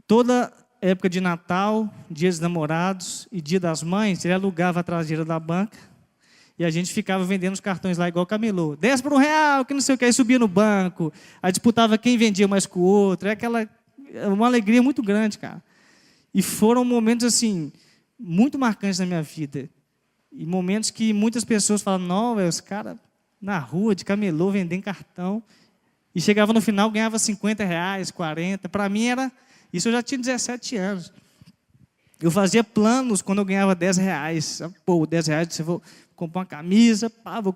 Toda época de Natal, Dia dos Namorados e Dia das Mães, ele alugava a traseira da banca. E a gente ficava vendendo os cartões lá igual camelô. 10 por R$1, que não sei o que. Aí subia no banco. Aí disputava quem vendia mais com o outro. Uma alegria muito grande, cara. E foram momentos, assim, muito marcantes na minha vida. E momentos que muitas pessoas falam, não, os caras na rua, de camelô, vendendo cartão. E chegava no final, ganhava R$50, 40. Para mim era... Isso eu já tinha 17 anos. Eu fazia planos quando eu ganhava R$10. Pô, R$10, você vou comprar uma camisa, vou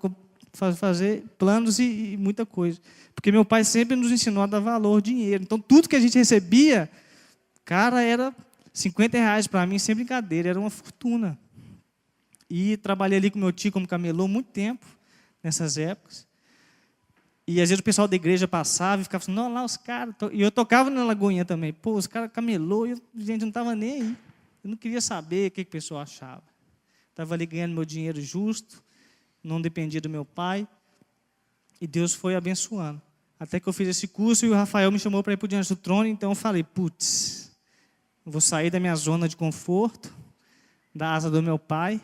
fazer planos e muita coisa. Porque meu pai sempre nos ensinou a dar valor ao dinheiro. Então, tudo que a gente recebia, cara, era R$ 50 para mim, sem brincadeira, era uma fortuna. E trabalhei ali com meu tio como camelô muito tempo, nessas épocas. E às vezes o pessoal da igreja passava e ficava assim, não, lá os caras... E eu tocava na Lagoinha também. Pô, os caras camelô, e eu, gente, não estava nem aí. Eu não queria saber o que o pessoal achava. Estava ali ganhando meu dinheiro justo, não dependia do meu pai. E Deus foi abençoando. Até que eu fiz esse curso e o Rafael me chamou para ir para o Diante do Trono. Então eu falei, putz, eu vou sair da minha zona de conforto, da asa do meu pai,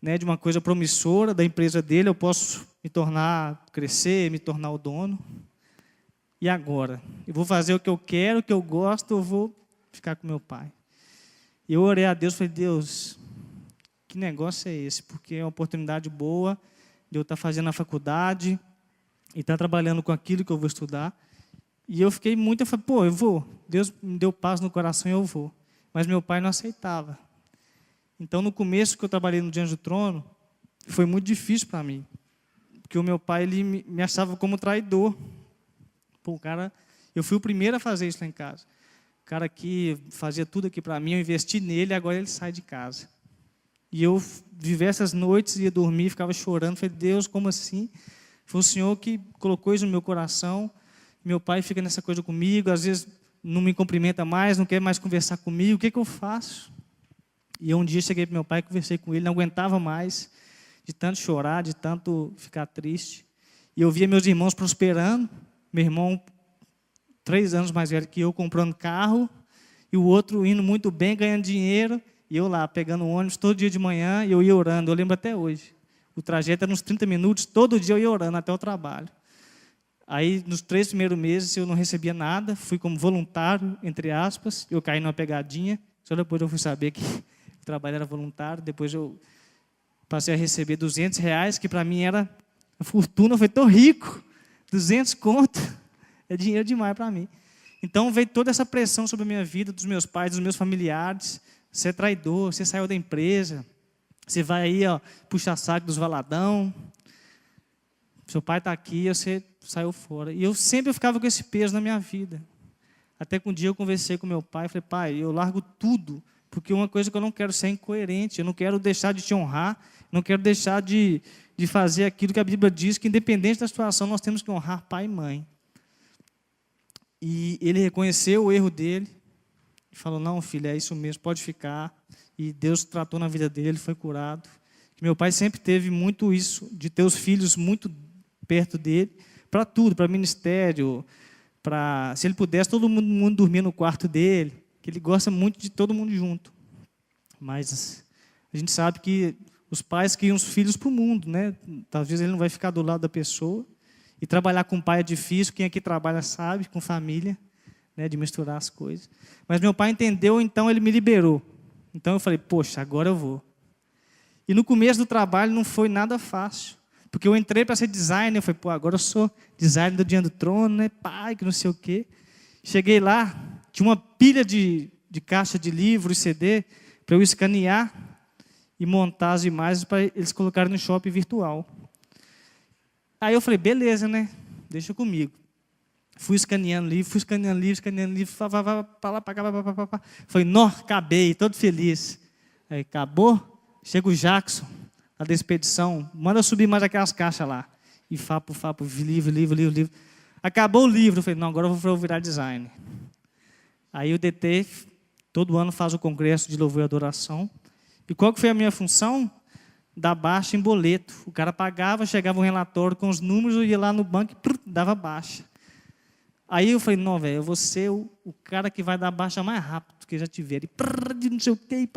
né, de uma coisa promissora, da empresa dele, eu posso me tornar, crescer, me tornar o dono. E agora? Eu vou fazer o que eu quero, o que eu gosto, eu vou ficar com meu pai. E eu orei a Deus, falei, Deus, que negócio é esse? Porque é uma oportunidade boa de eu estar fazendo a faculdade e estar trabalhando com aquilo que eu vou estudar. E eu fiquei muito, eu falei, pô, eu vou. Deus me deu paz no coração e eu vou. Mas meu pai não aceitava. Então, no começo que eu trabalhei no Diante do Trono, foi muito difícil para mim. Porque o meu pai, ele me achava como traidor. Pô, o cara, eu fui o primeiro a fazer isso lá em casa. O cara que fazia tudo aqui para mim, eu investi nele, agora ele sai de casa. E eu, diversas noites, ia dormir, ficava chorando. Falei, Deus, como assim? Foi o Senhor que colocou isso no meu coração. Meu pai fica nessa coisa comigo, às vezes não me cumprimenta mais, não quer mais conversar comigo. O que eu faço? E um dia cheguei para meu pai, conversei com ele, não aguentava mais, de tanto chorar, de tanto ficar triste. E eu via meus irmãos prosperando, meu irmão, 3 anos mais velho que eu, comprando carro, e o outro indo muito bem, ganhando dinheiro, e eu lá, pegando ônibus todo dia de manhã, e eu ia orando, eu lembro até hoje. O trajeto era uns 30 minutos, todo dia eu ia orando até o trabalho. Aí, nos 3 primeiros meses, eu não recebia nada, fui como voluntário, entre aspas, eu caí numa pegadinha, só depois eu fui saber que o trabalho era voluntário, depois eu passei a receber R$ 200, que para mim era uma fortuna, eu falei, estou rico, 200 conto, é dinheiro demais para mim. Então veio toda essa pressão sobre a minha vida, dos meus pais, dos meus familiares, você é traidor, você saiu da empresa, você vai aí, ó, puxar saco dos valadão, seu pai está aqui, você saiu fora. E eu sempre ficava com esse peso na minha vida. Até que um dia eu conversei com meu pai, falei, pai, eu largo tudo, porque uma coisa que eu não quero ser incoerente, eu não quero deixar de te honrar, não quero deixar de fazer aquilo que a Bíblia diz, que independente da situação, nós temos que honrar pai e mãe. E ele reconheceu o erro dele, e falou, não, filho, é isso mesmo, pode ficar. E Deus tratou na vida dele, ele foi curado. Meu pai sempre teve muito isso, de ter os filhos muito perto dele, para tudo, para ministério, para, se ele pudesse, todo mundo dormia no quarto dele, que ele gosta muito de todo mundo junto. Mas a gente sabe que os pais criam os filhos para o mundo, né? Talvez ele não vai ficar do lado da pessoa. E trabalhar com pai é difícil, quem aqui trabalha sabe, com família, né? De misturar as coisas. Mas meu pai entendeu, então ele me liberou. Então eu falei, poxa, agora eu vou. E no começo do trabalho não foi nada fácil. Porque eu entrei para ser designer, eu falei, pô, agora eu sou designer do Diante do Trono, né? Pai, que não sei o quê. Cheguei lá, tinha uma pilha de caixa de livro e CD para eu escanear e montar as imagens para eles colocarem no shopping virtual. Aí eu falei, beleza, né? Deixa comigo. Fui escaneando livro, para lá, para cá, Falei, nó, acabei, todo feliz. Aí, acabou? Chega o Jackson, lá da expedição, manda subir mais aquelas caixas lá. E fapo, livro. Acabou o livro, eu falei, não, agora eu vou virar designer. Aí o DT, todo ano faz o congresso de louvor e adoração. E qual que foi a minha função? Dar baixa em boleto. O cara pagava, chegava um relatório com os números, eu ia lá no banco e dava baixa. Aí eu falei, não, velho, eu vou ser o cara que vai dar baixa mais rápido que já tiver. E não sei o quê,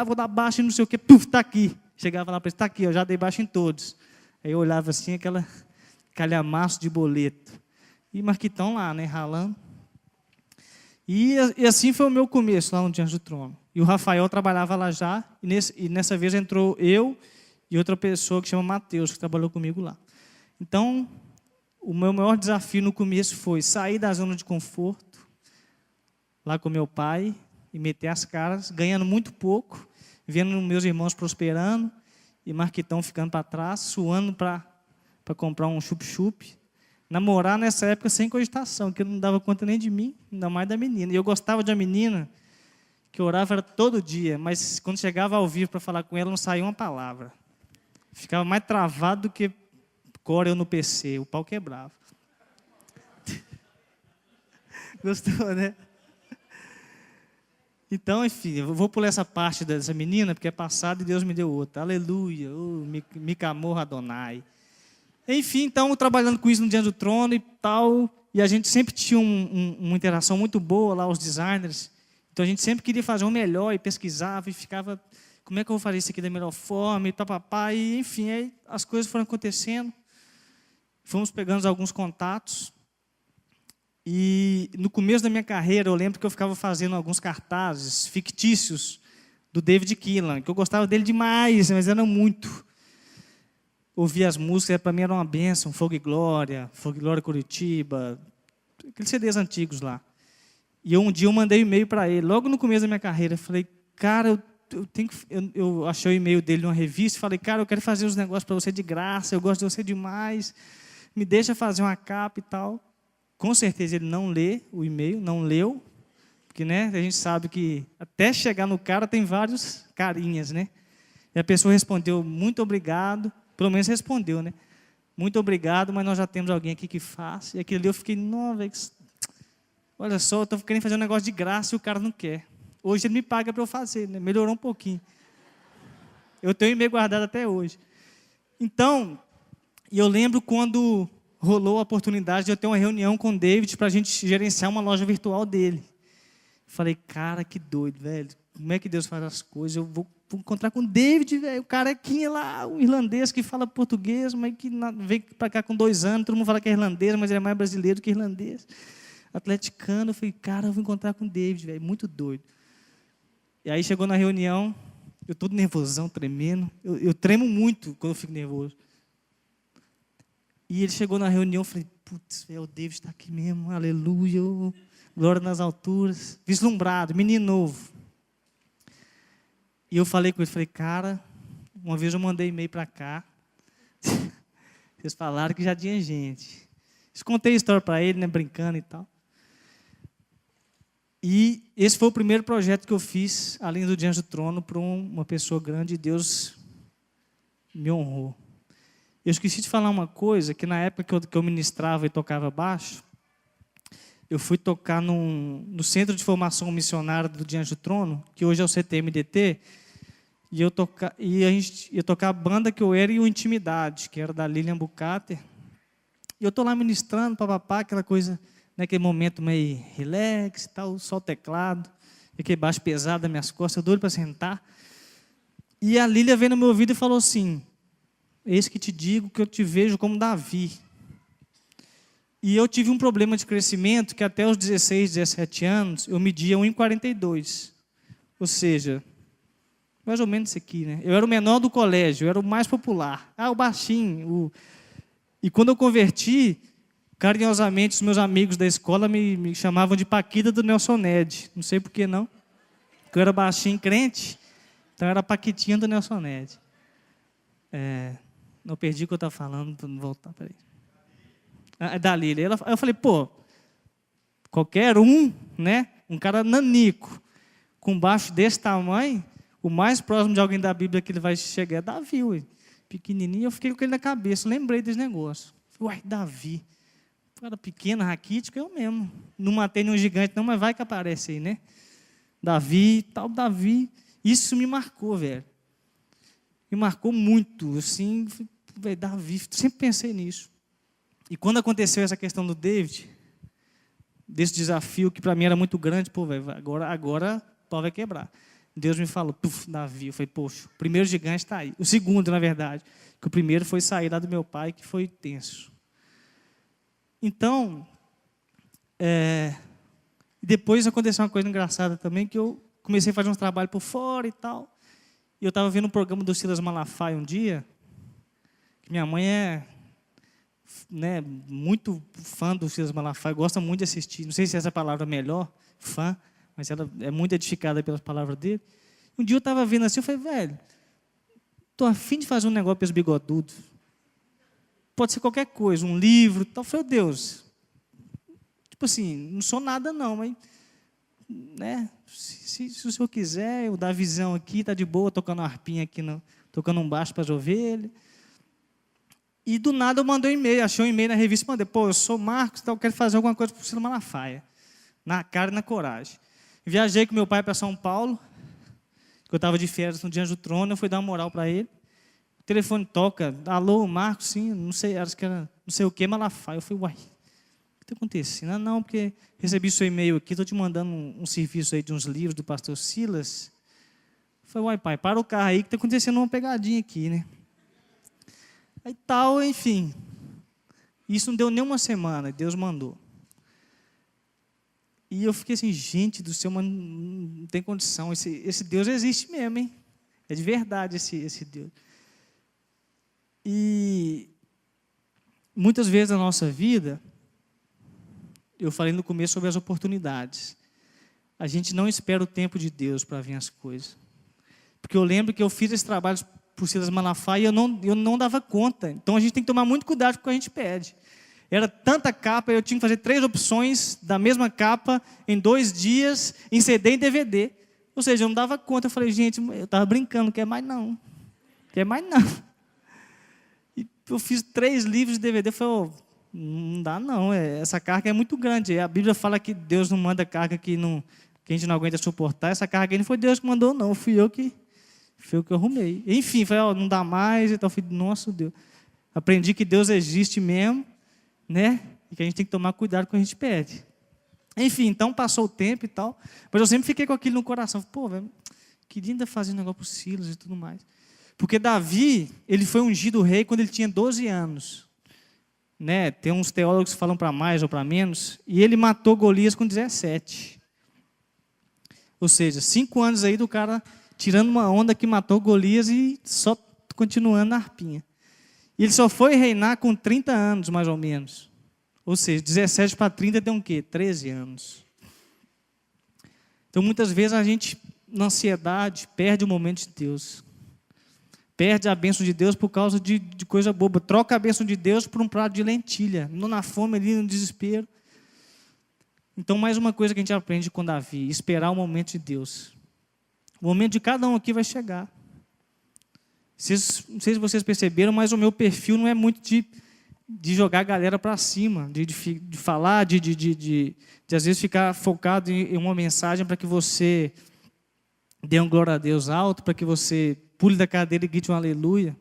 vou dar baixa e não sei o quê, está aqui. Chegava lá para ele, está aqui, eu já dei baixa em todos. Aí eu olhava assim, aquela calhamaço de boleto. E Marquitão lá, né, ralando. E assim foi o meu começo lá no Diante do Trono. E o Rafael trabalhava lá já, e nessa vez entrou eu e outra pessoa que chama Mateus, que trabalhou comigo lá. Então, o meu maior desafio no começo foi sair da zona de conforto, lá com meu pai, e meter as caras, ganhando muito pouco, vendo meus irmãos prosperando, e Marquitão ficando para trás, suando para para comprar um chup-chup. Namorar nessa época sem cogitação, que eu não dava conta nem de mim, ainda mais da menina. E eu gostava de uma menina que eu orava todo dia, mas quando chegava ao vivo para falar com ela, não saía uma palavra. Ficava mais travado do que Corel no PC, o pau quebrava. Gostou, né? Então, enfim, eu vou pular essa parte dessa menina, porque é passado e Deus me deu outra. Aleluia, Micamor Adonai. Enfim, então, trabalhando com isso no Diante do Trono e tal, e a gente sempre tinha uma interação muito boa lá, os designers. Então, a gente sempre queria fazer o melhor e pesquisava e ficava, como é que eu vou fazer isso aqui da melhor forma e papapá. E, enfim, aí as coisas foram acontecendo. Fomos pegando alguns contatos. E no começo da minha carreira, eu lembro que eu ficava fazendo alguns cartazes fictícios do David Keelan, que eu gostava dele demais, mas era muito. Ouvir as músicas, para mim era uma bênção, Fogo e Glória Curitiba, aqueles CDs antigos lá. E um dia eu mandei um e-mail para ele, logo no começo da minha carreira, eu falei, cara, eu achei o e-mail dele numa revista, falei, cara, eu quero fazer os negócios para você de graça, eu gosto de você demais, me deixa fazer uma capa e tal. Com certeza ele não lê o e-mail, não leu, porque né, a gente sabe que até chegar no cara tem vários carinhas, né? E a pessoa respondeu, muito obrigado, pelo menos respondeu, né? Muito obrigado, mas nós já temos alguém aqui que faz. E aquilo ali eu fiquei, não, velho, olha só, eu estou querendo fazer um negócio de graça e o cara não quer. Hoje ele me paga para eu fazer, né? Melhorou um pouquinho. Eu tenho e-mail guardado até hoje. Então, eu lembro quando rolou a oportunidade de eu ter uma reunião com o David para a gente gerenciar uma loja virtual dele. Falei, cara, que doido, velho. Como é que Deus faz as coisas? Eu vou encontrar com o David, velho. O carequinha lá, o irlandês que fala português, mas que veio para cá com 2 anos. Todo mundo fala que é irlandês, mas ele é mais brasileiro que irlandês. Atleticano. Eu falei, cara, eu vou encontrar com o David, velho. Muito doido. E aí chegou na reunião, eu todo nervosão, tremendo. Eu tremo muito quando eu fico nervoso. E ele chegou na reunião, eu falei, putz, o David está aqui mesmo, aleluia, glória nas alturas, vislumbrado, menino novo. E eu falei com ele, falei, cara, uma vez eu mandei e-mail para cá, vocês falaram que já tinha gente. Contei a história para ele, né, brincando e tal. E esse foi o primeiro projeto que eu fiz, além do Diante do Trono, para uma pessoa grande, e Deus me honrou. Eu esqueci de falar uma coisa, que na época que eu ministrava e tocava baixo, eu fui tocar no Centro de Formação Missionária do Diante do Trono, que hoje é o CTMDT, e a gente ia tocar a banda que eu era e o Intimidade, que era da Lilian Bucater. E eu estou lá ministrando, papapá, aquela coisa, naquele momento meio relax, tal, só o teclado, aquele baixo pesado das minhas costas, eu doido para sentar. E a Lilian veio no meu ouvido e falou assim, eis que te digo que eu te vejo como Davi. E eu tive um problema de crescimento que até os 16, 17 anos, eu media 1,42. Ou seja, mais ou menos isso aqui, né? Eu era o menor do colégio, eu era o mais popular. O baixinho. E quando eu converti, carinhosamente, os meus amigos da escola me chamavam de Paquita do Nelson Ned. Não sei por que não. Porque eu era baixinho, crente, então eu era Paquitinha do Nelson Ned. Não perdi o que eu estava falando, para não voltar, peraí. É da Lília. Eu falei, pô, qualquer um, né? Um cara nanico, com baixo desse tamanho, o mais próximo de alguém da Bíblia que ele vai chegar é Davi, ué. Pequenininho, eu fiquei com ele na cabeça, lembrei desse negócio. Uai, Davi. Cara pequeno, raquítico, eu mesmo. Não matei nenhum gigante, não, mas vai que aparece aí, né? Davi, tal Davi. Isso me marcou, velho. Me marcou muito, assim, velho, Davi, sempre pensei nisso. E quando aconteceu essa questão do David, desse desafio que para mim era muito grande, pô, velho, agora o pau vai quebrar. Deus me falou, Davi, eu falei, poxa, o primeiro gigante está aí. O segundo, na verdade, que o primeiro foi sair lá do meu pai, que foi tenso. Então, depois aconteceu uma coisa engraçada também, que eu comecei a fazer uns trabalhos por fora e tal. E eu estava vendo um programa do Silas Malafaia um dia, que minha mãe é, né, muito fã do Silas Malafaia, gosta muito de assistir, não sei se essa palavra é melhor, fã, mas ela é muito edificada pelas palavras dele. Um dia eu estava vendo assim, eu falei, velho, estou a fim de fazer um negócio para os bigodudos. pode ser qualquer coisa, um livro. Então eu falei, Deus, tipo assim, não sou nada não, mas, né, se o Senhor quiser, eu dar visão aqui, está de boa, tocando uma harpinha aqui, tocando um baixo para as ovelhas. E do nada eu mandei um e-mail, achei um e-mail na revista, mandei, pô, eu sou Marcos, então eu quero fazer alguma coisa para o Ciro Malafaia. Na cara e na coragem. Viajei com meu pai para São Paulo, que eu estava de férias no Diante do Trono, eu fui dar uma moral para ele. O telefone toca, alô, Marcos, sim, não sei, acho que era não sei o que, Malafaia. Eu falei, uai, o que está acontecendo? Não, porque recebi seu e-mail aqui, estou te mandando um serviço aí de uns livros do pastor Silas. Eu falei, uai, pai, para o carro aí, que está acontecendo uma pegadinha aqui, né? Aí tal, enfim. Isso não deu nem uma semana, Deus mandou. E eu fiquei assim, gente do céu, mas não tem condição. Esse Deus existe mesmo, hein? É de verdade esse Deus. E muitas vezes na nossa vida, eu falei no começo sobre as oportunidades. A gente não espera o tempo de Deus para vir as coisas. Porque eu lembro que eu fiz esse trabalho por Silas Malafaia e eu não dava conta. Então a gente tem que tomar muito cuidado com o que a gente pede. Era tanta capa, eu tinha que fazer 3 opções da mesma capa em 2 dias, em CD e DVD. Ou seja, eu não dava conta. Eu falei, gente, eu estava brincando, não quer mais não. Quer mais não. E eu fiz 3 livros de DVD. Eu falei, oh, não dá não, essa carga é muito grande. A Bíblia fala que Deus não manda carga que a gente não aguenta suportar. Essa carga aí não foi Deus que mandou não, fui eu que arrumei. Enfim, falei, oh, não dá mais. Então, eu falei, nossa Deus. Aprendi que Deus existe mesmo, né? E que a gente tem que tomar cuidado com o que a gente pede. Enfim, então passou o tempo e tal, mas eu sempre fiquei com aquilo no coração. Pô, velho, queria ainda fazer um negócio para o Silas e tudo mais. Porque Davi, ele foi ungido rei quando ele tinha 12 anos. Né? Tem uns teólogos que falam para mais ou para menos, e ele matou Golias com 17. Ou seja, 5 anos aí do cara tirando uma onda que matou Golias e só continuando na harpinha. E ele só foi reinar com 30 anos, mais ou menos. Ou seja, 17 para 30 tem o quê? 13 anos. Então, muitas vezes, a gente, na ansiedade, perde o momento de Deus. Perde a bênção de Deus por causa de coisa boba. Troca a bênção de Deus por um prato de lentilha. Não na fome, ali no desespero. Então, mais uma coisa que a gente aprende com Davi. Esperar o momento de Deus. O momento de cada um aqui vai chegar. Não sei se vocês perceberam, mas o meu perfil não é muito de jogar a galera para cima, de falar, de às vezes ficar focado em uma mensagem para que você dê um glória a Deus alto, para que você pule da cadeira e grite um aleluia.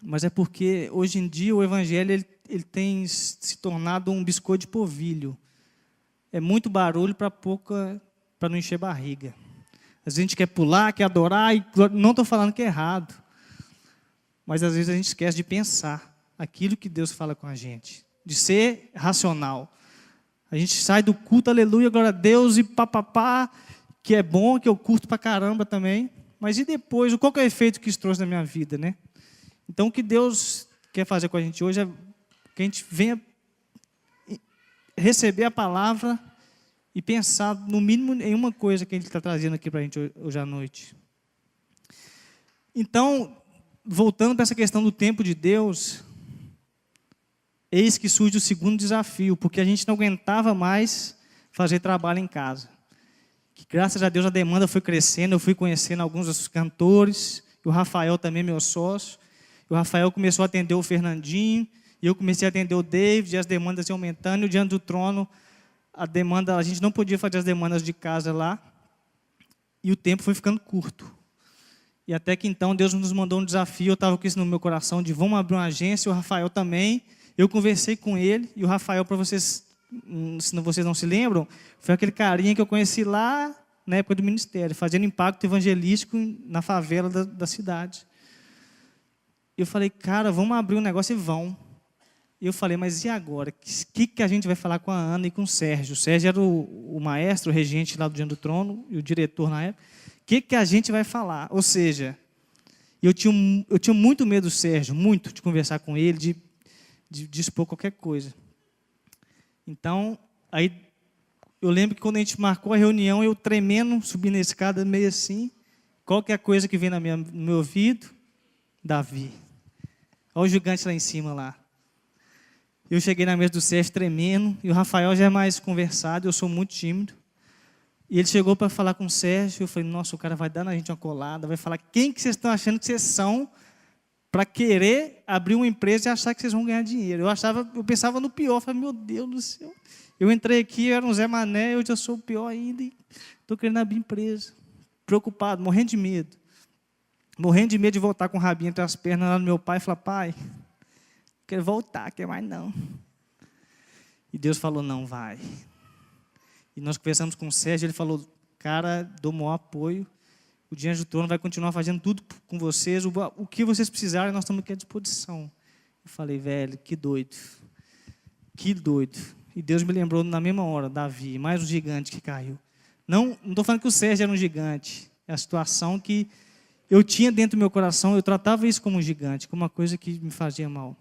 Mas é porque hoje em dia o evangelho ele tem se tornado um biscoito de polvilho. É muito barulho para não encher barriga. Às vezes a gente quer pular, quer adorar, e não estou falando que é errado. Mas às vezes a gente esquece de pensar aquilo que Deus fala com a gente. De ser racional. A gente sai do culto, aleluia, glória a Deus, e papapá, que é bom, que eu curto pra caramba também. Mas e depois, qual que é o efeito que isso trouxe na minha vida, né? Então o que Deus quer fazer com a gente hoje é que a gente venha receber a palavra e pensar, no mínimo, em uma coisa que Ele está trazendo aqui para a gente hoje à noite. Então, voltando para essa questão do tempo de Deus, eis que surge o segundo desafio, porque a gente não aguentava mais fazer trabalho em casa. Que, graças a Deus, a demanda foi crescendo, eu fui conhecendo alguns dos cantores, e o Rafael também, meu sócio. E o Rafael começou a atender o Fernandinho, e eu comecei a atender o David, e as demandas iam aumentando, e o Diante do Trono, a gente não podia fazer as demandas de casa lá, e o tempo foi ficando curto. E até que então Deus nos mandou um desafio, eu estava com isso no meu coração, de vamos abrir uma agência, o Rafael também. Eu conversei com ele, e o Rafael, para vocês, se vocês não se lembram, foi aquele carinha que eu conheci lá na época do ministério, fazendo impacto evangelístico na favela da cidade. Eu falei, cara, vamos abrir um negócio e vão. E eu falei, mas e agora? O que a gente vai falar com a Ana e com o Sérgio? O Sérgio era o maestro, o regente lá do Diante do Trono, e o diretor na época. O que a gente vai falar? Ou seja, eu tinha muito medo do Sérgio, muito, de conversar com ele, de expor qualquer coisa. Então, aí eu lembro que quando a gente marcou a reunião, eu tremendo, subindo a escada, meio assim, qual que é a coisa que vem no meu ouvido? Davi. Olha o gigante lá em cima lá. Eu cheguei na mesa do Sérgio tremendo, e o Rafael já é mais conversado, eu sou muito tímido. E ele chegou para falar com o Sérgio, eu falei, nossa, o cara vai dar na gente uma colada, vai falar, quem que vocês estão achando que vocês são para querer abrir uma empresa e achar que vocês vão ganhar dinheiro? Eu pensava no pior, eu falei, meu Deus do céu. Eu entrei aqui, eu era um Zé Mané, eu já sou o pior ainda, e estou querendo abrir empresa. Preocupado, morrendo de medo. Morrendo de medo de voltar com o rabinho entre as pernas lá no meu pai e falar, pai, quero voltar, quer mais não. E Deus falou, não, vai. E nós conversamos com o Sérgio, ele falou, cara, dou o maior apoio, o Diante do Trono vai continuar fazendo tudo com vocês, o que vocês precisarem, nós estamos aqui à disposição. Eu falei, velho, que doido, que doido. E Deus me lembrou na mesma hora, Davi, mais um gigante que caiu. Não estou falando que o Sérgio era um gigante, é a situação que eu tinha dentro do meu coração, eu tratava isso como um gigante, como uma coisa que me fazia mal.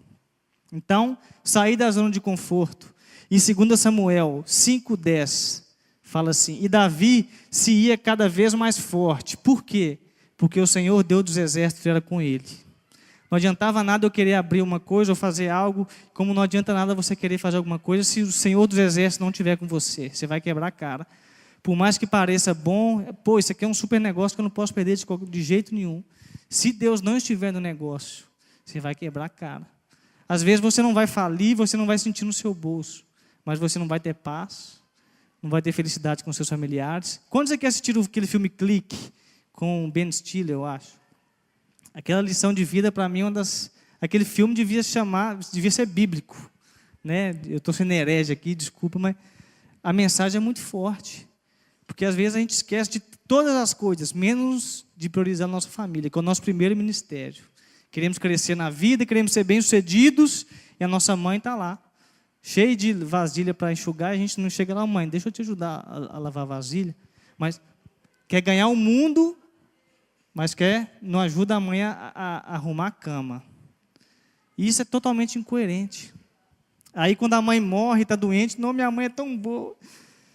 Então, saí da zona de conforto. Em 2 Samuel 5:10, fala assim, e Davi se ia cada vez mais forte. Por quê? Porque o Senhor, Deus dos exércitos, era com ele. Não adiantava nada eu querer abrir uma coisa ou fazer algo, como não adianta nada você querer fazer alguma coisa se o Senhor dos exércitos não estiver com você. Você vai quebrar a cara. Por mais que pareça bom, pô, isso aqui é um super negócio que eu não posso perder de jeito nenhum. Se Deus não estiver no negócio, você vai quebrar a cara. Às vezes você não vai falir, você não vai sentir no seu bolso, mas você não vai ter paz, não vai ter felicidade com seus familiares. Quando você quer assistir aquele filme Clique, com Ben Stiller, eu acho? Aquela lição de vida, para mim, aquele filme devia ser bíblico. Né? Eu estou sendo herege aqui, desculpa, mas a mensagem é muito forte. Porque às vezes a gente esquece de todas as coisas, menos de priorizar a nossa família, que é o nosso primeiro ministério. Queremos crescer na vida, queremos ser bem-sucedidos, e a nossa mãe está lá, cheia de vasilha para enxugar, e a gente não chega lá, mãe, deixa eu te ajudar a lavar vasilha. Mas quer ganhar o mundo, mas não ajuda a mãe a arrumar a cama. E isso é totalmente incoerente. Aí quando a mãe morre, está doente, não, minha mãe é tão boa.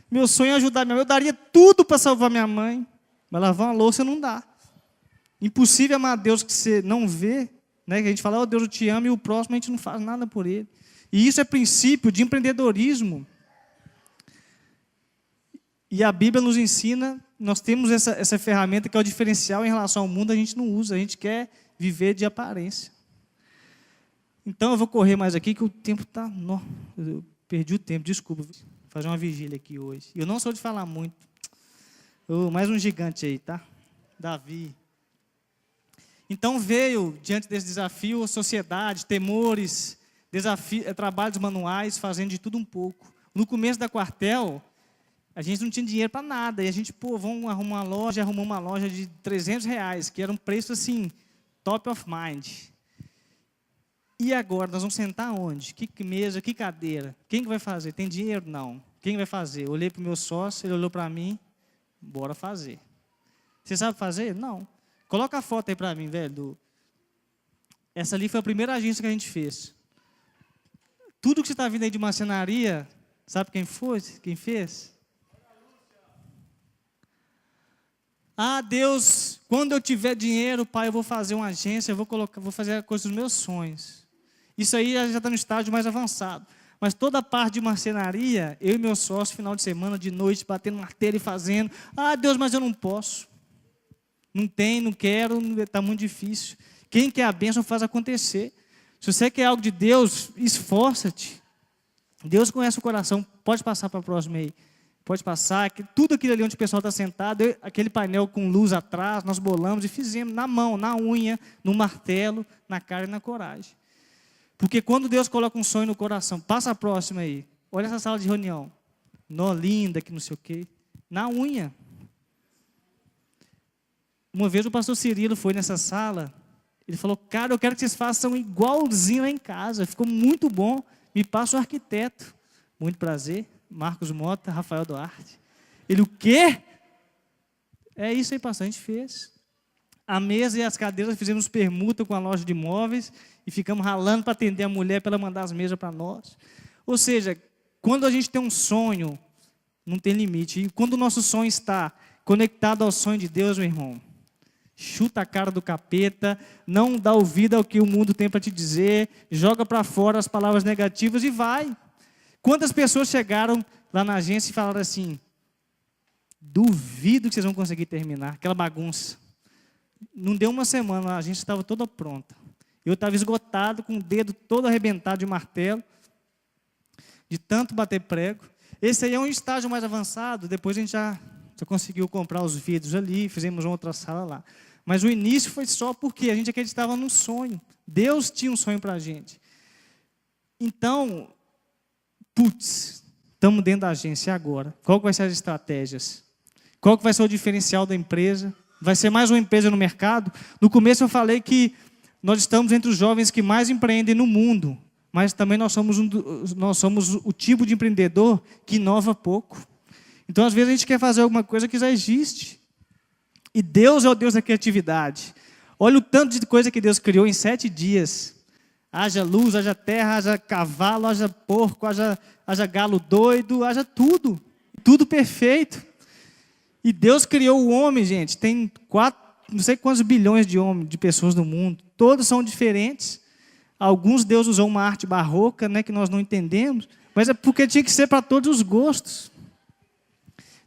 Meu sonho é ajudar minha mãe. Eu daria tudo para salvar minha mãe. Mas lavar uma louça não dá. Impossível amar a Deus que você não vê. Né? Que a gente fala, oh, Deus, eu te amo, e o próximo a gente não faz nada por ele. E isso é princípio de empreendedorismo. E a Bíblia nos ensina, nós temos essa ferramenta que é o diferencial em relação ao mundo, a gente não usa, a gente quer viver de aparência. Então eu vou correr mais aqui, que o tempo está... Eu perdi o tempo, desculpa. Vou fazer uma vigília aqui hoje. Eu não sou de falar muito. Mais um gigante aí, tá? Davi. Então veio, diante desse desafio, a sociedade, temores, trabalhos manuais, fazendo de tudo um pouco. No começo da quartel, a gente não tinha dinheiro para nada. E a gente, vamos arrumar uma loja, arrumamos uma loja de R$300, que era um preço assim, top of mind. E agora, nós vamos sentar onde? Que mesa, que cadeira? Quem que vai fazer? Tem dinheiro? Não. Quem vai fazer? Eu olhei para o meu sócio, ele olhou para mim, bora fazer. Você sabe fazer? Não. Coloca a foto aí para mim, velho. Essa ali foi a primeira agência que a gente fez. Tudo que você está vindo aí de marcenaria, sabe quem foi? Quem fez? Ah, Deus, quando eu tiver dinheiro, pai, eu vou fazer uma agência, eu vou fazer a coisa dos meus sonhos. Isso aí já está no estágio mais avançado. Mas toda a parte de marcenaria, eu e meu sócio, final de semana, de noite, batendo martelo e fazendo. Ah, Deus, mas eu não posso. Não tem, não quero, está muito difícil. Quem quer a bênção faz acontecer. Se você quer algo de Deus, esforça-te. Deus conhece o coração. Pode passar para a próxima aí. Pode passar. Tudo aquilo ali onde o pessoal está sentado, aquele painel com luz atrás, nós bolamos e fizemos na mão, na unha, no martelo, na cara e na coragem. Porque quando Deus coloca um sonho no coração, passa a próxima aí. Olha essa sala de reunião. Nó linda, que não sei o quê. Na unha. Uma vez o pastor Cirilo foi nessa sala, ele falou, cara, eu quero que vocês façam igualzinho lá em casa. Ficou muito bom. Me passa o arquiteto. Muito prazer. Marcos Mota, Rafael Duarte. Ele, o quê? É isso aí, pastor, a gente fez. A mesa e as cadeiras fizemos permuta com a loja de imóveis e ficamos ralando para atender a mulher para ela mandar as mesas para nós. Ou seja, quando a gente tem um sonho, não tem limite. E quando o nosso sonho está conectado ao sonho de Deus, meu irmão, chuta a cara do capeta, não dá ouvido ao que o mundo tem para te dizer, joga para fora as palavras negativas e vai. Quantas pessoas chegaram lá na agência e falaram assim, duvido que vocês vão conseguir terminar, aquela bagunça. Não deu uma semana, a agência estava toda pronta. Eu estava esgotado, com o dedo todo arrebentado de martelo, de tanto bater prego. Esse aí é um estágio mais avançado, depois a gente já conseguiu comprar os vidros ali, fizemos uma outra sala lá. Mas o início foi só porque a gente acreditava num sonho. Deus tinha um sonho para a gente. Então, estamos dentro da agência agora. Qual que vai ser as estratégias? Qual que vai ser o diferencial da empresa? Vai ser mais uma empresa no mercado? No começo eu falei que nós estamos entre os jovens que mais empreendem no mundo, mas também nós somos o tipo de empreendedor que inova pouco. Então, às vezes, a gente quer fazer alguma coisa que já existe. E Deus é o Deus da criatividade. Olha o tanto de coisa que Deus criou em 7 dias. Haja luz, haja terra, haja cavalo, haja porco, haja galo doido, haja tudo. Tudo perfeito. E Deus criou o homem, gente. Tem não sei quantos bilhões de pessoas no mundo. Todos são diferentes. Alguns Deus usou uma arte barroca, né, que nós não entendemos. Mas é porque tinha que ser para todos os gostos.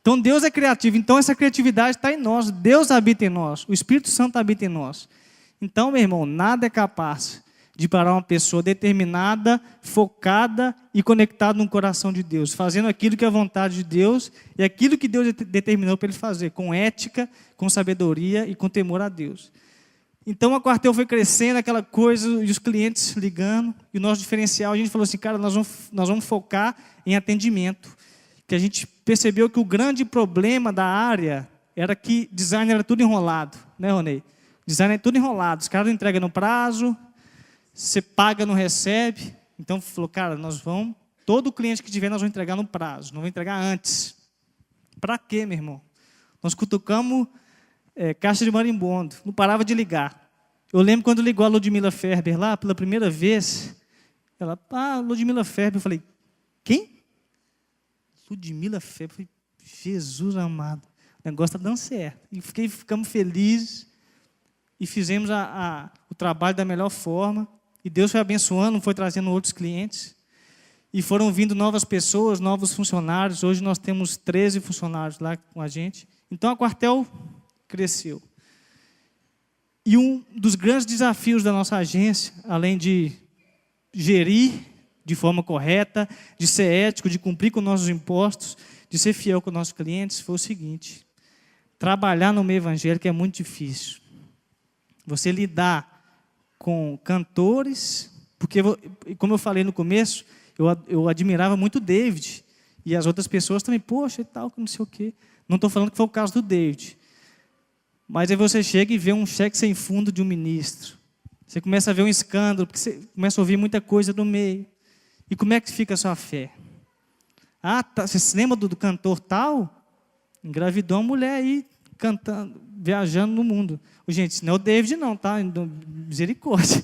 Então Deus é criativo. Então essa criatividade está em nós. Deus habita em nós. O Espírito Santo habita em nós. Então, meu irmão, nada é capaz de parar uma pessoa determinada, focada e conectada no coração de Deus, fazendo aquilo que é a vontade de Deus e aquilo que Deus determinou para ele fazer, com ética, com sabedoria e com temor a Deus. Então a Quartel foi crescendo, aquela coisa, e os clientes ligando, e o nosso diferencial, a gente falou assim, cara, nós vamos focar em atendimento, que a gente percebeu que o grande problema da área era que design era tudo enrolado, né, Ronei? Design é tudo enrolado, os caras não entregam no prazo, você paga, não recebe. Então, falou, cara, todo cliente que tiver, nós vamos entregar no prazo, não vamos entregar antes. Para quê, meu irmão? Nós cutucamos caixa de marimbondo, não parava de ligar. Eu lembro quando ligou a Ludmila Ferber lá, pela primeira vez, ela, Ludmila Ferber, eu falei, quem? Ludmila Ferber, eu falei, Jesus amado, o negócio está dando certo. E ficamos felizes e fizemos o trabalho da melhor forma. E Deus foi abençoando, foi trazendo outros clientes. E foram vindo novas pessoas, novos funcionários. Hoje nós temos 13 funcionários lá com a gente. Então a Quartel cresceu. E um dos grandes desafios da nossa agência, além de gerir de forma correta, de ser ético, de cumprir com nossos impostos, de ser fiel com nossos clientes, foi o seguinte: trabalhar no meio evangélico é muito difícil. Você lidar com cantores, porque, como eu falei no começo, eu admirava muito o David, e as outras pessoas também, poxa, e tal, não sei o quê. Não estou falando que foi o caso do David. Mas aí você chega e vê um cheque sem fundo de um ministro. Você começa a ver um escândalo, porque você começa a ouvir muita coisa no meio. E como é que fica a sua fé? Você se lembra do cantor tal? Engravidou uma mulher aí, cantando, viajando no mundo. Gente, isso não é o David não, tá? Misericórdia.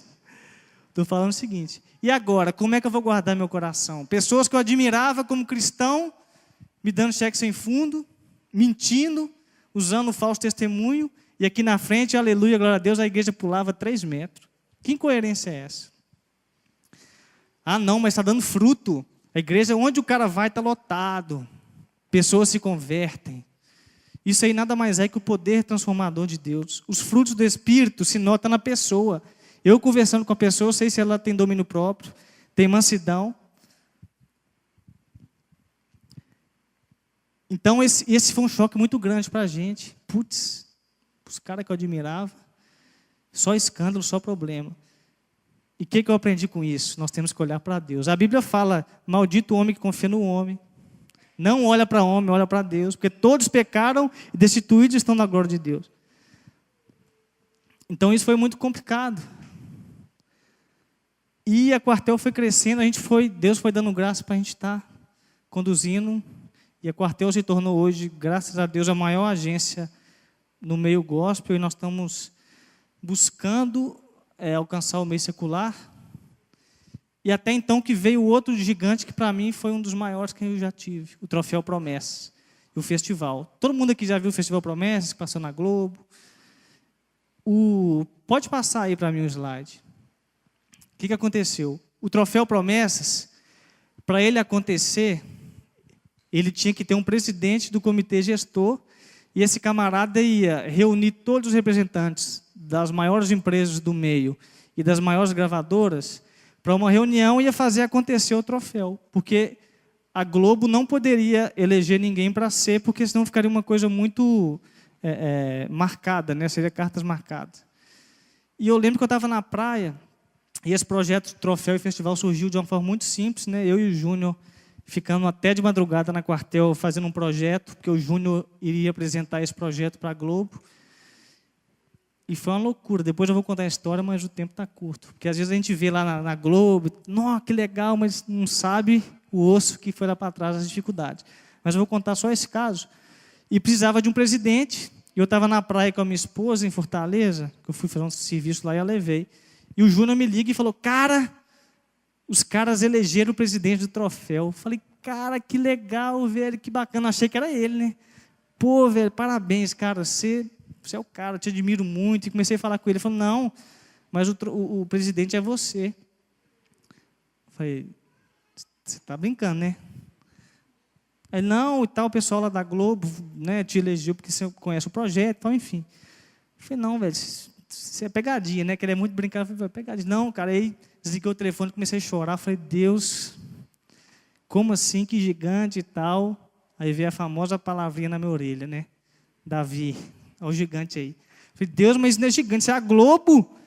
Estou falando o seguinte. E agora, como é que eu vou guardar meu coração? Pessoas que eu admirava como cristão, me dando cheque sem fundo, mentindo, usando falso testemunho, e aqui na frente, aleluia, glória a Deus, a igreja pulava 3 metros. Que incoerência é essa? Não, mas está dando fruto. A igreja, onde o cara vai, está lotado. Pessoas se convertem. Isso aí nada mais é que o poder transformador de Deus. Os frutos do Espírito se notam na pessoa. Eu conversando com a pessoa, eu sei se ela tem domínio próprio, tem mansidão. Então esse foi um choque muito grande para a gente. Os caras que eu admirava, só escândalo, só problema. E o que eu aprendi com isso? Nós temos que olhar para Deus. A Bíblia fala, maldito o homem que confia no homem. Não olha para homem, olha para Deus, porque todos pecaram e destituídos estão na glória de Deus. Então isso foi muito complicado. E a Quartel foi crescendo, Deus foi dando graça para a gente estar conduzindo, e a Quartel se tornou hoje, graças a Deus, a maior agência no meio gospel, e nós estamos buscando alcançar o meio secular. E até então que veio outro gigante que para mim foi um dos maiores que eu já tive, o Troféu Promessas, e o festival. Todo mundo aqui já viu o Festival Promessas, que passou na Globo. Pode passar aí para mim o slide. O que aconteceu? O troféu Promessas, para ele acontecer, ele tinha que ter um presidente do comitê gestor, e esse camarada ia reunir todos os representantes das maiores empresas do meio e das maiores gravadoras para uma reunião e ia fazer acontecer o troféu. Porque a Globo não poderia eleger ninguém para ser, porque senão ficaria uma coisa muito marcada, né? Seria cartas marcadas. E eu lembro que eu estava na praia, e esse projeto Troféu e Festival surgiu de uma forma muito simples, né? Eu e o Júnior ficando até de madrugada na quartel fazendo um projeto, porque o Júnior iria apresentar esse projeto para a Globo. E foi uma loucura. Depois eu vou contar a história, mas o tempo está curto. Porque às vezes a gente vê lá na Globo, nossa, que legal, mas não sabe o osso que foi lá para trás, as dificuldades. Mas eu vou contar só esse caso. E precisava de um presidente. Eu estava na praia com a minha esposa, em Fortaleza, que eu fui fazer um serviço lá e a levei. E o Júnior me liga e falou, cara, os caras elegeram o presidente do troféu. Eu falei, cara, que legal, velho, que bacana. Achei que era ele, né? Pô, velho, parabéns, cara, você é o cara, eu te admiro muito. E comecei a falar com ele. Ele falou, não, mas o presidente é você. Eu falei, você está brincando, né? Ele, não, e tal, o pessoal lá da Globo, né, te elegeu porque você conhece o projeto, então, enfim. Eu falei, não, velho, isso é pegadinha, né? Que ele é muito brincado. Eu falei, pegadinha. Não, cara, aí desliguei o telefone, comecei a chorar. Eu falei, Deus, como assim, que gigante e tal? Aí veio a famosa palavrinha na minha orelha, né? Davi, olha o gigante aí. Eu falei, Deus, mas isso não é gigante, isso é a Globo.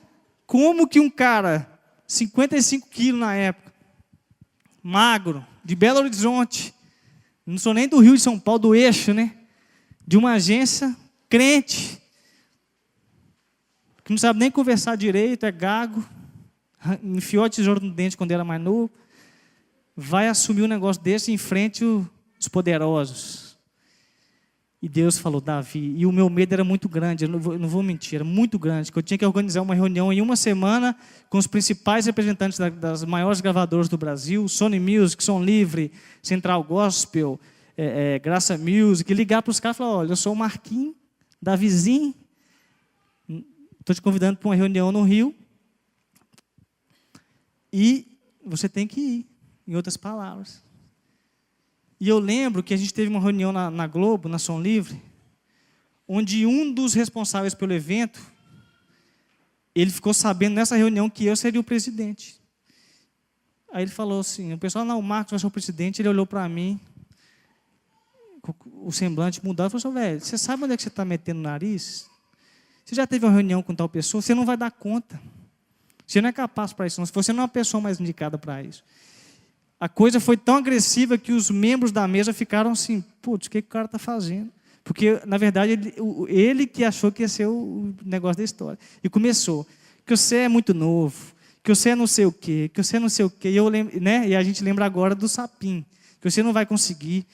Como que um cara, 55 quilos na época, magro, de Belo Horizonte, não sou nem do Rio de São Paulo, do eixo, né? De uma agência, crente, que não sabe nem conversar direito, é gago, enfiou a tesoura no dente quando era mais novo, vai assumir um negócio desse em frente os poderosos. E Deus falou, Davi, e o meu medo era muito grande, eu não vou mentir, era muito grande, que eu tinha que organizar uma reunião em uma semana com os principais representantes das maiores gravadoras do Brasil, Sony Music, Som Livre, Central Gospel, Graça Music, e ligar para os caras e falar, olha, eu sou o Marquinhos, Davizinho, estou te convidando para uma reunião no Rio, e você tem que ir, em outras palavras. E eu lembro que a gente teve uma reunião na Globo, na Som Livre, onde um dos responsáveis pelo evento, ele ficou sabendo nessa reunião que eu seria o presidente. Aí ele falou assim, o pessoal, não, o Marcos vai ser o presidente, ele olhou para mim, o semblante mudou, e falou assim, velho, você sabe onde é que você está metendo o nariz? Você já teve uma reunião com tal pessoa? Você não vai dar conta. Você não é capaz para isso, não. Você não é uma pessoa mais indicada para isso. A coisa foi tão agressiva que os membros da mesa ficaram assim, putz, o que o cara está fazendo? Porque, na verdade, ele que achou que ia ser o negócio da história. E começou, que você é muito novo, que você é não sei o quê, que você é não sei o quê. E, eu lembro, né? E a gente lembra agora do sapinho, que você não vai conseguir.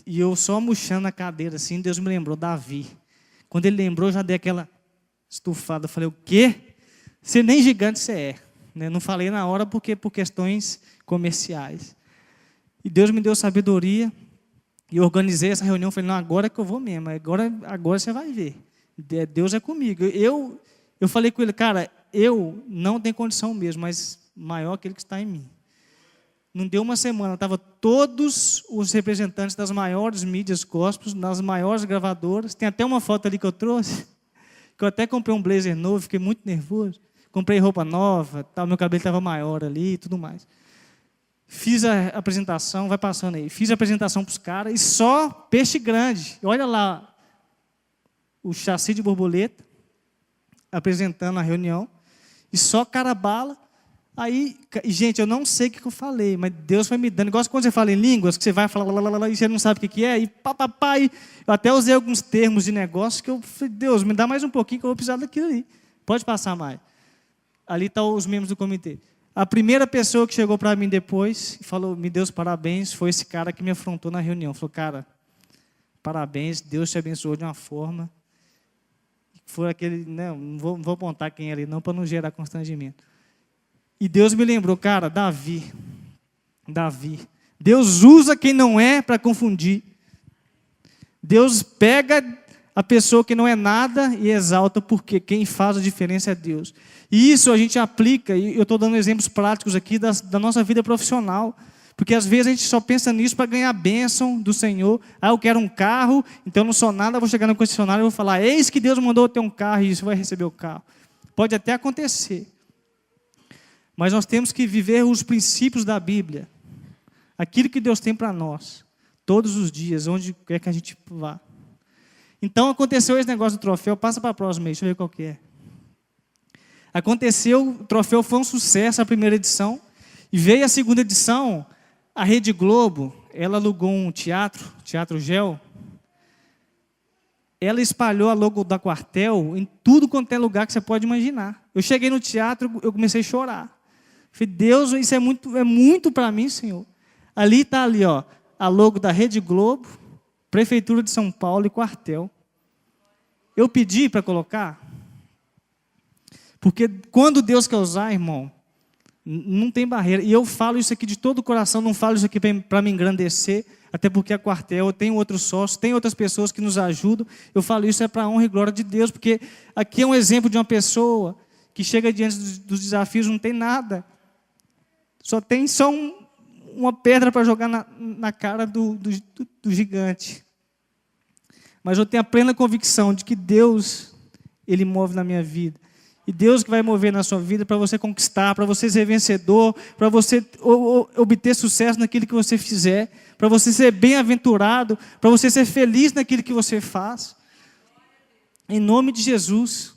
E eu só murchando na cadeira, assim, Deus me lembrou, Davi. Quando ele lembrou, eu já dei aquela estufada. Eu falei, o quê? Você nem gigante você é. Não falei na hora porque por questões comerciais. E Deus me deu sabedoria e eu organizei essa reunião. Falei, não, agora é que eu vou mesmo. Agora você vai ver. Deus é comigo. Eu falei com ele, cara, eu não tenho condição mesmo, mas maior aquele que está em mim. Não deu uma semana, estavam todos os representantes das maiores mídias gospels, das maiores gravadoras. Tem até uma foto ali que eu trouxe, que eu até comprei um blazer novo, fiquei muito nervoso. Comprei roupa nova, tal, meu cabelo estava maior ali e tudo mais. Fiz a apresentação, vai passando aí. Fiz a apresentação para os caras e só peixe grande. Olha lá o chassi de borboleta apresentando a reunião e só cara bala. Aí, gente, eu não sei o que eu falei, mas Deus foi me dando. Igual quando você fala em línguas, que você vai falar e você não sabe o que é, e papapá. Eu até usei alguns termos de negócio que eu falei, Deus, me dá mais um pouquinho que eu vou precisar daquilo ali. Pode passar mais. Ali estão os membros do comitê. A primeira pessoa que chegou para mim depois e falou, me deu os parabéns, foi esse cara que me afrontou na reunião. Falou, cara, parabéns, Deus te abençoou de uma forma. Foi aquele, não vou apontar quem é ali não, para não gerar constrangimento. E Deus me lembrou, cara, Davi. Deus usa quem não é para confundir. Deus pega a pessoa que não é nada e exalta, porque quem faz a diferença é Deus. E isso a gente aplica, e eu estou dando exemplos práticos aqui da nossa vida profissional. Porque às vezes a gente só pensa nisso para ganhar a bênção do Senhor. Ah, eu quero um carro, então eu não sou nada, vou chegar no concessionário e vou falar, eis que Deus mandou eu ter um carro e você vai receber o carro. Pode até acontecer. Mas nós temos que viver os princípios da Bíblia. Aquilo que Deus tem para nós. Todos os dias, onde quer que a gente vá. Então aconteceu esse negócio do troféu, passa para a próxima aí, deixa eu ver qual que é. Aconteceu, o troféu foi um sucesso, a primeira edição. E veio a segunda edição. A Rede Globo, ela alugou um teatro, Teatro Gel. Ela espalhou a logo da Quartel em tudo quanto é lugar que você pode imaginar. Eu cheguei no teatro, eu comecei a chorar. Falei, Deus, isso é muito para mim, Senhor. Ali está ali, ó, a logo da Rede Globo, Prefeitura de São Paulo e Quartel. Eu pedi para colocar, porque quando Deus quer usar, irmão, não tem barreira. E eu falo isso aqui de todo o coração, não falo isso aqui para me engrandecer, até porque a Quartel, eu tenho outros sócios, tem outras pessoas que nos ajudam. Eu falo isso para a honra e glória de Deus, porque aqui é um exemplo de uma pessoa que chega diante dos desafios, não tem nada. Só tem uma pedra para jogar na cara do gigante. Mas eu tenho a plena convicção de que Deus, Ele move na minha vida. E Deus que vai mover na sua vida para você conquistar, para você ser vencedor, para você obter sucesso naquilo que você fizer, para você ser bem-aventurado, para você ser feliz naquilo que você faz. Em nome de Jesus.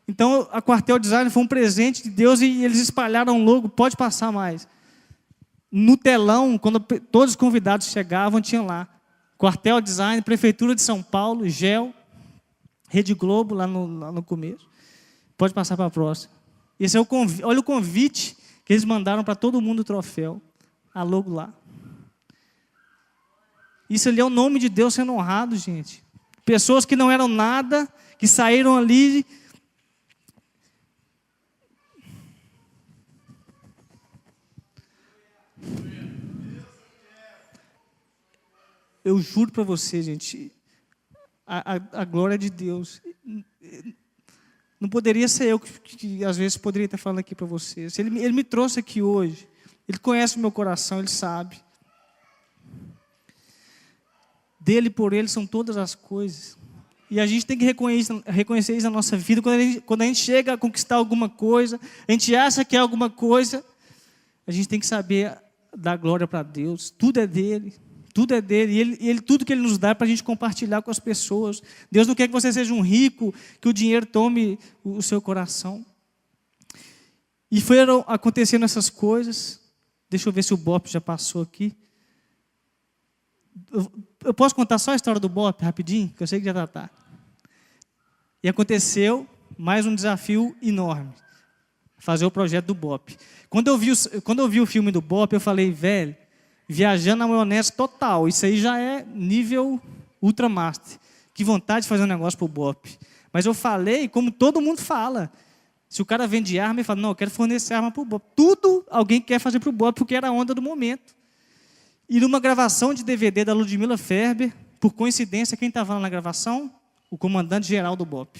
Então, a Quartel Design foi um presente de Deus e eles espalharam logo, pode passar mais. No telão, quando todos os convidados chegavam, tinha lá. Quartel Design, Prefeitura de São Paulo, GEL, Rede Globo, lá no começo. Pode passar para a próxima. Esse é olha o convite que eles mandaram para todo mundo o troféu. A logo lá. Isso ali é o nome de Deus sendo honrado, gente. Pessoas que não eram nada, que saíram ali. Eu juro para você, gente, a glória de Deus. Não poderia ser eu que às vezes poderia estar falando aqui para vocês. Ele me trouxe aqui hoje. Ele conhece o meu coração, Ele sabe. Dele, por Ele, são todas as coisas. E a gente tem que reconhecer isso na nossa vida. Quando a gente chega a conquistar alguma coisa, a gente acha que é alguma coisa, a gente tem que saber dar glória para Deus. Tudo é dEle. Tudo é dele, e tudo que Ele nos dá é para a gente compartilhar com as pessoas. Deus não quer que você seja um rico, que o dinheiro tome o seu coração. E foram acontecendo essas coisas. Deixa eu ver se o Bop já passou aqui. Eu posso contar só a história do Bop, rapidinho? Que eu sei que já está. E aconteceu mais um desafio enorme. Fazer o projeto do Bop. Quando eu vi o filme do Bop, eu falei, velho, viajando na maionese total. Isso aí já é nível ultramaster. Que vontade de fazer um negócio para o Bop. Mas eu falei, como todo mundo fala. Se o cara vende arma, ele fala, não, eu quero fornecer arma para o Bop. Tudo alguém quer fazer para o Bop, porque era a onda do momento. E numa gravação de DVD da Ludmila Ferber, por coincidência, quem estava lá na gravação? O comandante-geral do Bop.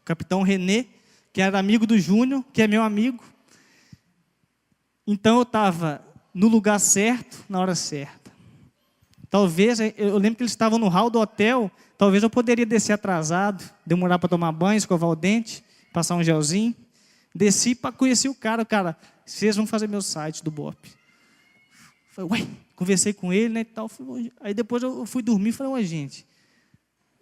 O capitão René, que era amigo do Júnior, que é meu amigo. Então eu estava no lugar certo, na hora certa. Talvez, eu lembro que eles estavam no hall do hotel, talvez eu poderia descer atrasado, demorar para tomar banho, escovar o dente, passar um gelzinho. Desci para conhecer o cara, vocês vão fazer meu site do Bop. Falei, ué, conversei com ele, né, e tal. Aí depois eu fui dormir e falei, ué, gente,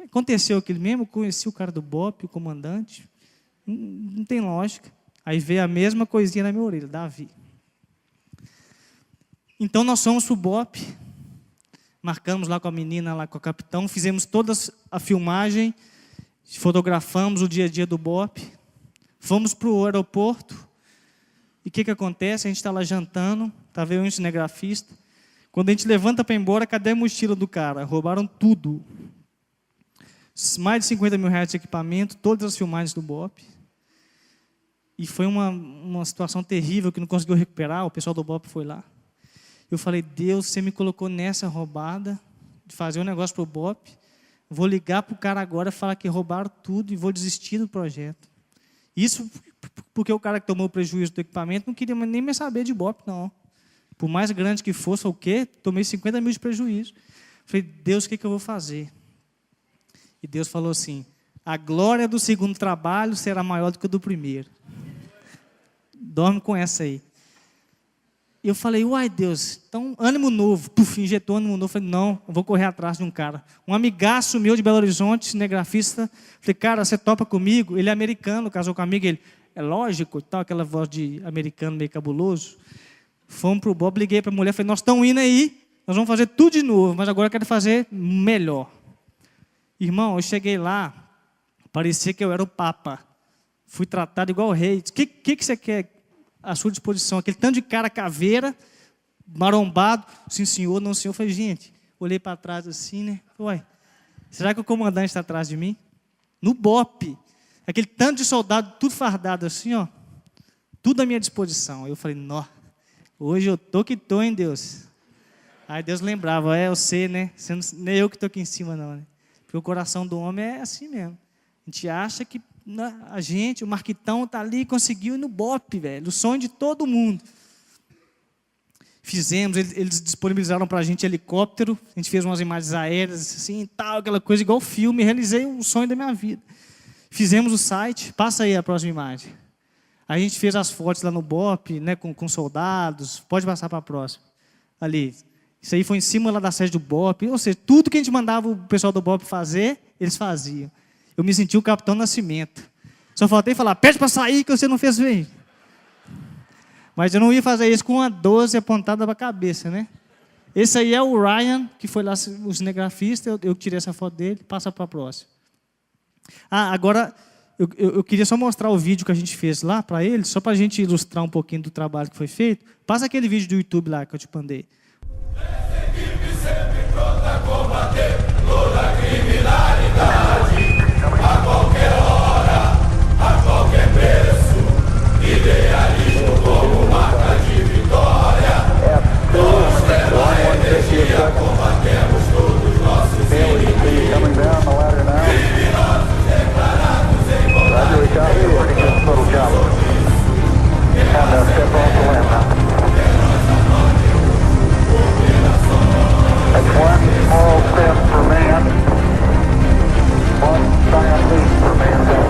aconteceu aquilo mesmo, eu conheci o cara do Bop, o comandante, não tem lógica. Aí veio a mesma coisinha na minha orelha, Davi. Então nós fomos para o Bop, marcamos lá com a menina, lá com o capitão, fizemos toda a filmagem, fotografamos o dia a dia do Bop, fomos para o aeroporto, e o que acontece? A gente está lá jantando, estava eu e um cinegrafista, quando a gente levanta para ir embora, cadê a mochila do cara? Roubaram tudo. Mais de 50 mil reais de equipamento, todas as filmagens do Bop. E foi uma situação terrível que não conseguiu recuperar, o pessoal do Bop foi lá. Eu falei, Deus, você me colocou nessa roubada de fazer um negócio para o Bop, Vou ligar para o cara agora, falar que roubaram tudo e vou desistir do projeto. Isso porque o cara que tomou o prejuízo do equipamento não queria nem mais saber de BOP, não. Por mais grande que fosse, o quê? Tomei 50 mil de prejuízo. Falei, Deus, o que eu vou fazer? E Deus falou assim, a glória do segundo trabalho será maior do que a do primeiro. Dorme com essa aí. E eu falei, uai Deus, então ânimo novo. Puf, injetou ânimo novo. Falei, não, eu vou correr atrás de um cara. Um amigaço meu de Belo Horizonte, cinegrafista. Falei, cara, você topa comigo? Ele é americano, casou com amigo. Ele, é lógico, tal, aquela voz de americano meio cabuloso. Fomos para o Bob, liguei para a mulher, falei, nós estamos indo aí, nós vamos fazer tudo de novo, mas agora eu quero fazer melhor. Irmão, eu cheguei lá, parecia que eu era o Papa. Fui tratado igual o rei. O que você quer à sua disposição? Aquele tanto de cara caveira, marombado. Sim, senhor, não, senhor. Eu falei, gente, olhei para trás assim, né? Ué, será que o comandante está atrás de mim? No BOP. Aquele tanto de soldado, tudo fardado assim, ó. Tudo à minha disposição. Eu falei, nó, hoje eu tô que tô, hein, Deus? Aí Deus lembrava, eu sei, né? Nem eu que estou aqui em cima, não, né? Porque o coração do homem é assim mesmo. A gente acha que a gente, o Marquitão, está ali e conseguiu ir no BOP, velho. O sonho de todo mundo. Fizemos, eles disponibilizaram para a gente helicóptero, a gente fez umas imagens aéreas, assim, tal, aquela coisa igual filme, realizei o sonho da minha vida. Fizemos o site, passa aí a próxima imagem. A gente fez as fotos lá no BOP, né, com soldados, pode passar para a próxima. Ali, isso aí foi em cima lá da sede do BOP, ou seja, tudo que a gente mandava o pessoal do BOP fazer, eles faziam. Eu me senti o Capitão Nascimento. Só faltei falar, pede para sair que você não fez bem. Mas eu não ia fazer isso com uma 12 apontada para a cabeça, né? Esse aí é o Ryan, que foi lá o cinegrafista, eu tirei essa foto dele, passa para a próxima. Ah, agora, eu queria só mostrar o vídeo que a gente fez lá para ele, só para a gente ilustrar um pouquinho do trabalho que foi feito. Passa aquele vídeo do YouTube lá que eu te mandei. Essa equipe sempre pronta a combater toda a criminalidade. A qualquer hora, a qualquer preço, idealismo como marca de vitória. Nós, pela energia, combatemos todos nossos inimigos. Criminosos declarados em That's one small step for man, one giant leap for mankind.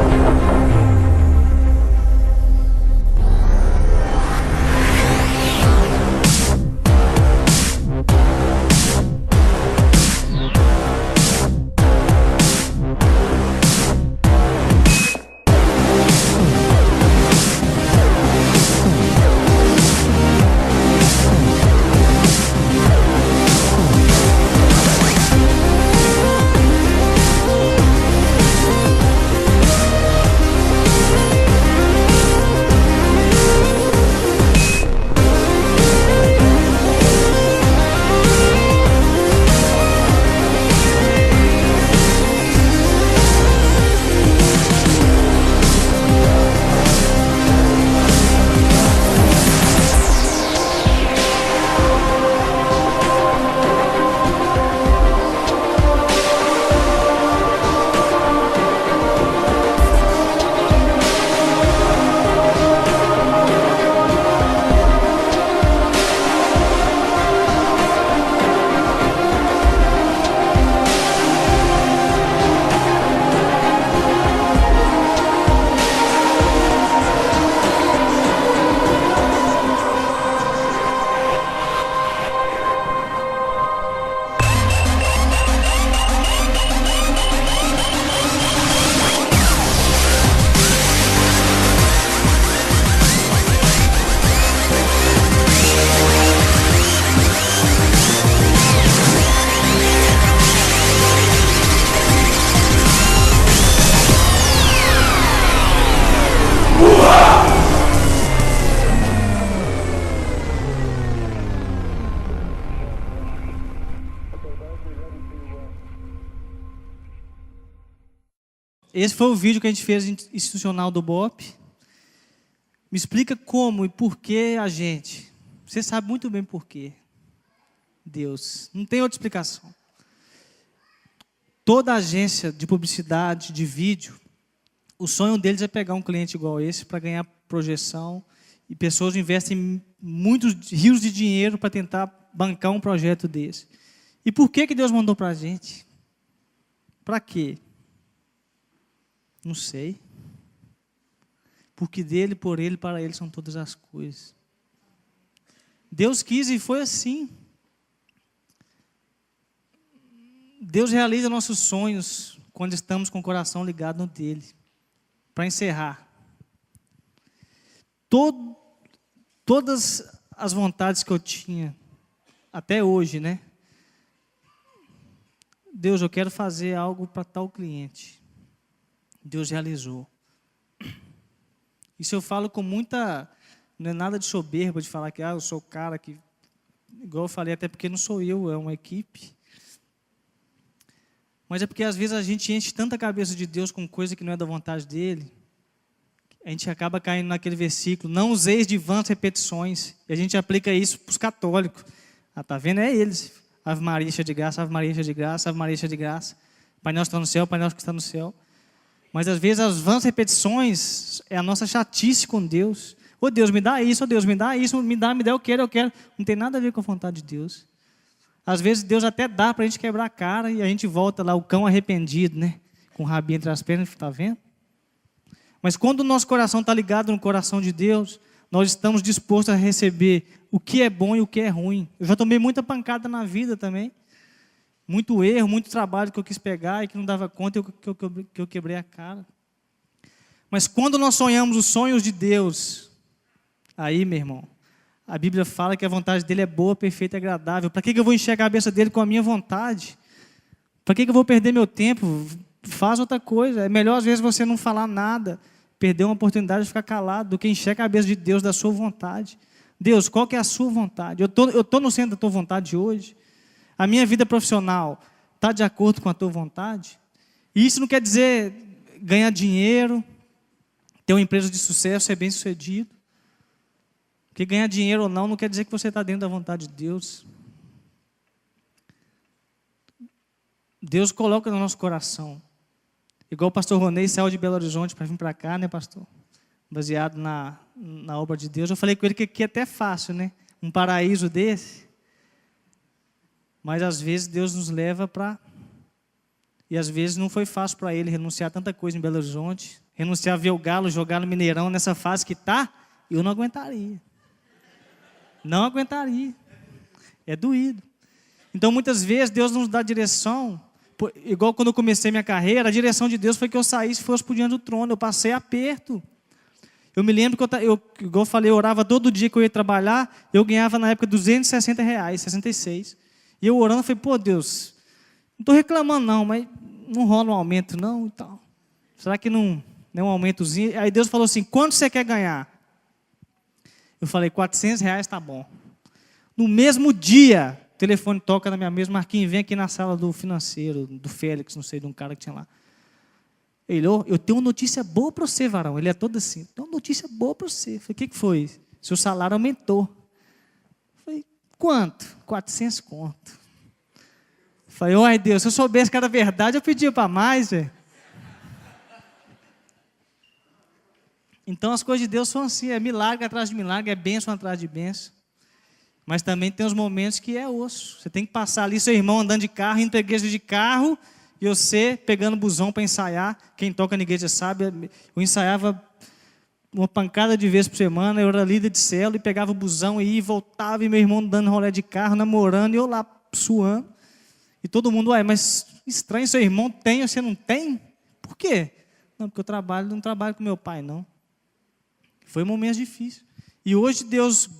Esse foi o vídeo que a gente fez institucional do BOP. Me explica como e por que a gente. Você sabe muito bem por quê. Deus. Não tem outra explicação. toda agência de publicidade, de vídeo, o sonho deles é pegar um cliente igual esse para ganhar projeção, e pessoas investem muitos rios de dinheiro para tentar bancar um projeto desse. E por que Deus mandou para a gente? Para quê? Não sei. Porque dele, por ele, para ele são todas as coisas. Deus quis e foi assim. Deus realiza nossos sonhos quando estamos com o coração ligado no dele. Para encerrar, todas as vontades que eu tinha, até hoje, né? Deus, eu quero fazer algo para tal cliente. Deus realizou. Isso eu falo com muita... Não é nada de soberba de falar que eu sou o cara que... Igual eu falei, até porque não sou eu, é uma equipe. Mas é porque às vezes a gente enche tanta a cabeça de Deus com coisa que não é da vontade dele, a gente acaba caindo naquele versículo, não useis de vãs repetições, e a gente aplica isso para os católicos. Tá vendo? É eles. Ave Maria, cheia de graça, Ave Maria, cheia de graça, Ave Maria, cheia de graça. Pai nosso que está no céu, Pai nosso que está no céu. Mas às vezes as vãs repetições é a nossa chatice com Deus. Ô Deus, me dá isso, ô Deus, me dá isso, me dá, eu quero. Não tem nada a ver com a vontade de Deus. Às vezes Deus até dá para a gente quebrar a cara e a gente volta lá, o cão arrependido, né? Com o rabinho entre as pernas, está vendo? Mas quando o nosso coração está ligado no coração de Deus, nós estamos dispostos a receber o que é bom e o que é ruim. Eu já tomei muita pancada na vida também. Muito erro, muito trabalho que eu quis pegar e que não dava conta e que eu quebrei a cara. Mas quando nós sonhamos os sonhos de Deus, aí, meu irmão, a Bíblia fala que a vontade dele é boa, perfeita e agradável. Para que eu vou encher a cabeça dele com a minha vontade? Para que eu vou perder meu tempo? Faz outra coisa. É melhor, às vezes, você não falar nada, perder uma oportunidade de ficar calado, do que encher a cabeça de Deus da sua vontade. Deus, qual que é a sua vontade? Eu tô no centro da tua vontade hoje? A minha vida profissional está de acordo com a tua vontade? E isso não quer dizer ganhar dinheiro, ter uma empresa de sucesso, ser bem-sucedido. Porque ganhar dinheiro ou não quer dizer que você está dentro da vontade de Deus. Deus coloca no nosso coração. Igual o pastor Ronei saiu de Belo Horizonte para vir para cá, né, pastor? Baseado na obra de Deus. Eu falei com ele que aqui é até fácil, né? Um paraíso desse. Mas às vezes Deus nos leva para... E às vezes não foi fácil para ele renunciar a tanta coisa em Belo Horizonte. Renunciar a ver o Galo jogar no Mineirão nessa fase que está, eu não aguentaria. Não aguentaria. É doído. Então muitas vezes Deus nos dá direção. Igual quando eu comecei minha carreira, a direção de Deus foi que eu saísse e fosse por diante do trono. Eu passei aperto. Eu me lembro que igual eu falei, eu orava todo dia que eu ia trabalhar, eu ganhava na época R$260, 66. E eu orando, falei, pô Deus, não estou reclamando não, mas não rola um aumento não e tal. Será que não é um aumentozinho? Aí Deus falou assim, quanto você quer ganhar? Eu falei, R$400 está bom. No mesmo dia, o telefone toca na minha mesa, Marquinhos, vem aqui na sala do financeiro, do Félix, não sei, de um cara que tinha lá. Ele, eu tenho uma notícia boa para você, varão. Ele é todo assim, tenho uma notícia boa para você. Eu falei, o que foi? Seu salário aumentou. Eu falei, quanto? 400 conto. Eu falei, ai Deus, se eu soubesse que era verdade, eu pedia para mais, velho. Então as coisas de Deus são assim, é milagre atrás de milagre, é bênção atrás de bênção. Mas também tem os momentos que é osso. Você tem que passar ali, seu irmão andando de carro, indo para a igreja de carro, e você pegando busão para ensaiar. Quem toca na igreja sabe, eu ensaiava uma pancada de vezes por semana, eu era líder de célula, e pegava o busão e ia e voltava, e meu irmão dando rolê de carro, namorando, e eu lá suando. E todo mundo, mas estranho, seu irmão tem, você não tem? Por quê? Não, porque eu não trabalho com meu pai, não. Foi momentos difíceis. E hoje Deus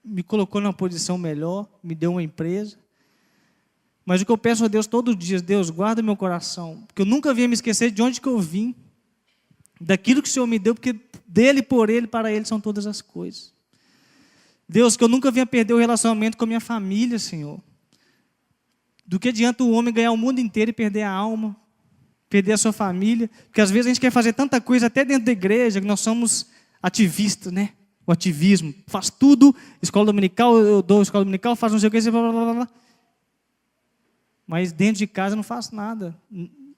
me colocou numa posição melhor, me deu uma empresa. Mas o que eu peço a Deus todos os dias, Deus, guarda meu coração, porque eu nunca vinha me esquecer de onde que eu vim, daquilo que o Senhor me deu, porque dele, por ele, para ele são todas as coisas. Deus, que eu nunca vinha perder o relacionamento com a minha família, Senhor. Do que adianta o homem ganhar o mundo inteiro e perder a alma, perder a sua família, porque às vezes a gente quer fazer tanta coisa até dentro da igreja, que nós somos ativistas, né? O ativismo, faz tudo, escola dominical, eu dou escola dominical, faz não sei o que, blá, blá, blá, blá. mas dentro de casa eu não faço nada.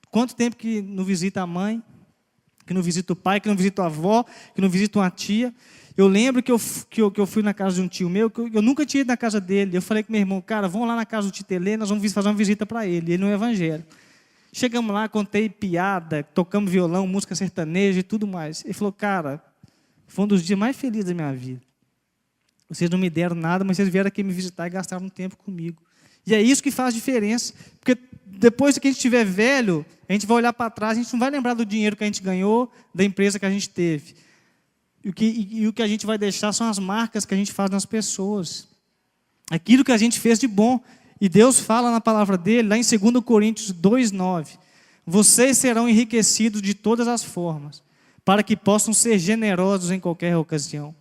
Quanto tempo que não visita a mãe, que não visita o pai, que não visita a avó, que não visita uma tia. Eu lembro que eu fui na casa de um tio meu, que eu nunca tinha ido na casa dele. Eu falei com meu irmão, cara, vamos lá na casa do Titelê, nós vamos fazer uma visita para ele. Ele não é evangélico. Chegamos lá, contei piada, tocamos violão, música sertaneja e tudo mais. Ele falou, cara, foi um dos dias mais felizes da minha vida. Vocês não me deram nada, mas vocês vieram aqui me visitar e gastaram um tempo comigo. E é isso que faz diferença, porque depois que a gente estiver velho, a gente vai olhar para trás, a gente não vai lembrar do dinheiro que a gente ganhou, da empresa que a gente teve. E o que a gente vai deixar são as marcas que a gente faz nas pessoas. Aquilo que a gente fez de bom. E Deus fala na palavra dele, lá em 2 Coríntios 2:9. Vocês serão enriquecidos de todas as formas, para que possam ser generosos em qualquer ocasião.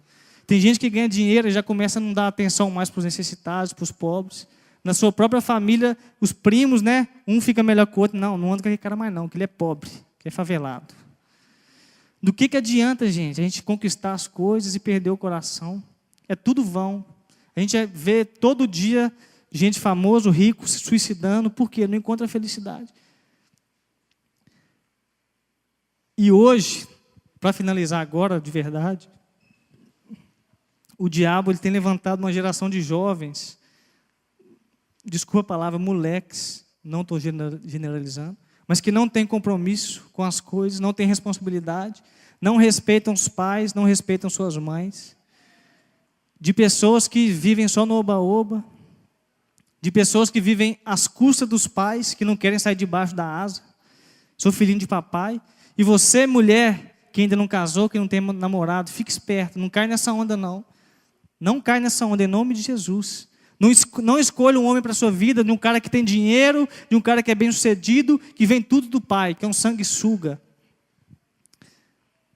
Tem gente que ganha dinheiro e já começa a não dar atenção mais para os necessitados, para os pobres. Na sua própria família, os primos, né? Um fica melhor que o outro. Não anda com aquele cara mais não, que ele é pobre, que é favelado. Do que adianta, gente, a gente conquistar as coisas e perder o coração? É tudo vão. A gente vê todo dia gente famosa, rico, se suicidando. Por quê? Não encontra felicidade. E hoje, para finalizar agora, de verdade, o diabo ele tem levantado uma geração de jovens, desculpa a palavra, moleques, não estou generalizando, mas que não tem compromisso com as coisas, não tem responsabilidade, não respeitam os pais, não respeitam suas mães, de pessoas que vivem só no oba-oba, de pessoas que vivem às custas dos pais, que não querem sair debaixo da asa. Sou filhinho de papai. E você, mulher, que ainda não casou, que não tem namorado, fique esperto, não cai nessa onda não. Não cai nessa onda, em nome de Jesus. Não escolha um homem para a sua vida, de um cara que tem dinheiro, de um cara que é bem sucedido, que vem tudo do pai, que é um sanguessuga.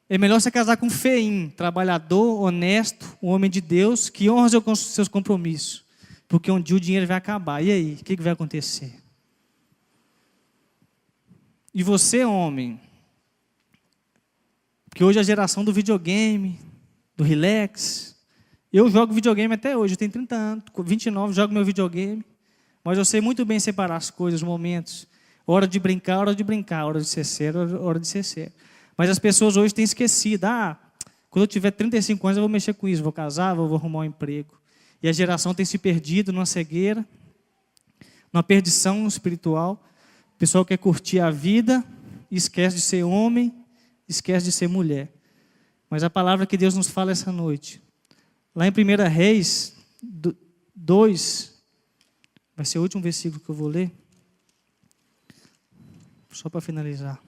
É melhor você casar com um feinho, trabalhador, honesto, um homem de Deus, que honra seus compromissos. Porque um dia o dinheiro vai acabar. E aí, o que vai acontecer? E você, homem, porque hoje é a geração do videogame, do relax. Eu jogo videogame até hoje, eu tenho 30 anos, 29, jogo meu videogame. Mas eu sei muito bem separar as coisas, os momentos. Hora de brincar, hora de brincar. Hora de ser sério, hora de ser sério. Mas as pessoas hoje têm esquecido. Quando eu tiver 35 anos eu vou mexer com isso. Vou casar, vou arrumar um emprego. E a geração tem se perdido numa cegueira, numa perdição espiritual. O pessoal quer curtir a vida, esquece de ser homem, esquece de ser mulher. Mas a palavra que Deus nos fala essa noite, lá em 1 Reis 2, vai ser o último versículo que eu vou ler, só para finalizar.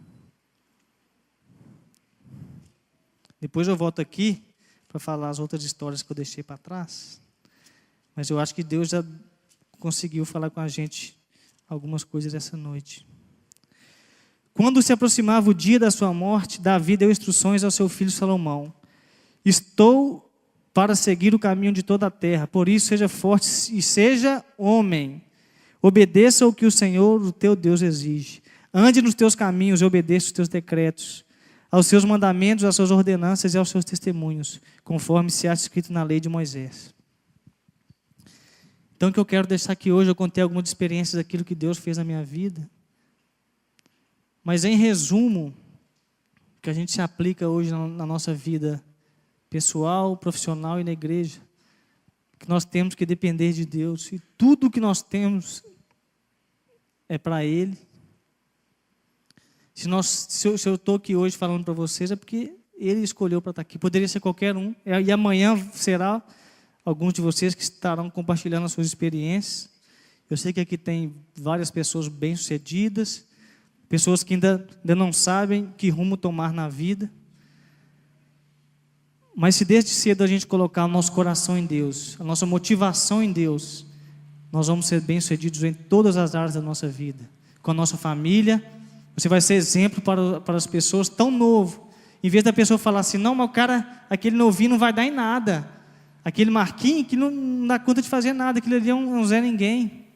Depois eu volto aqui para falar as outras histórias que eu deixei para trás. Mas eu acho que Deus já conseguiu falar com a gente algumas coisas essa noite. Quando se aproximava o dia da sua morte, Davi deu instruções ao seu filho Salomão. Estou para seguir o caminho de toda a terra, por isso seja forte e seja homem. Obedeça o que o Senhor, o teu Deus, exige. Ande nos teus caminhos e obedeça os teus decretos, aos seus mandamentos, às suas ordenanças e aos seus testemunhos, conforme se acha escrito na lei de Moisés. Então, o que eu quero deixar aqui hoje, eu contei algumas experiências daquilo que Deus fez na minha vida. Mas, em resumo, que a gente se aplica hoje na nossa vida pessoal, profissional e na igreja, que nós temos que depender de Deus. E tudo que nós temos é para Ele. Se eu estou aqui hoje falando para vocês, é porque Ele escolheu para estar aqui. Poderia ser qualquer um. E amanhã será alguns de vocês que estarão compartilhando as suas experiências. Eu sei que aqui tem várias pessoas bem-sucedidas, pessoas que ainda não sabem que rumo tomar na vida. Mas se desde cedo a gente colocar o nosso coração em Deus, a nossa motivação em Deus, nós vamos ser bem-sucedidos em todas as áreas da nossa vida. Com a nossa família, você vai ser exemplo para as pessoas tão novo. Em vez da pessoa falar assim, não, mas o cara, aquele novinho não vai dar em nada. Aquele Marquinhos que não dá conta de fazer nada, aquele ali é um Zé Ninguém.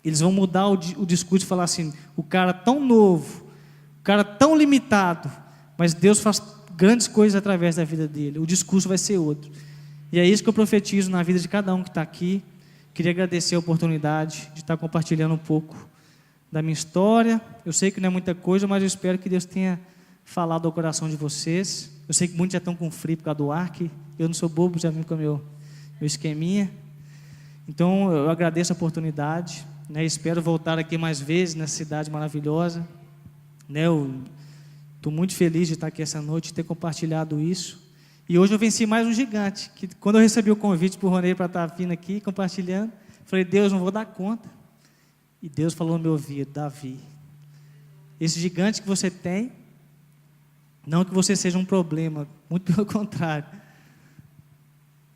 Eles vão mudar o discurso e falar assim, o cara tão novo, o cara tão limitado, mas Deus faz grandes coisas através da vida dele. O discurso vai ser outro. E é isso que eu profetizo na vida de cada um que está aqui. Queria agradecer a oportunidade de estar compartilhando um pouco da minha história. Eu sei que não é muita coisa, mas eu espero que Deus tenha falado ao coração de vocês. Eu sei que muitos já estão com frio por causa do ar, que eu não sou bobo, já vim com o meu esqueminha. Então, eu agradeço a oportunidade, né? Espero voltar aqui mais vezes nessa cidade maravilhosa, né? Eu estou muito feliz de estar aqui essa noite, de ter compartilhado isso. E hoje eu venci mais um gigante, que quando eu recebi o convite para o Ronei para estar vindo aqui, compartilhando, falei, Deus, não vou dar conta. E Deus falou no meu ouvido, Davi, esse gigante que você tem, não que você seja um problema, muito pelo contrário,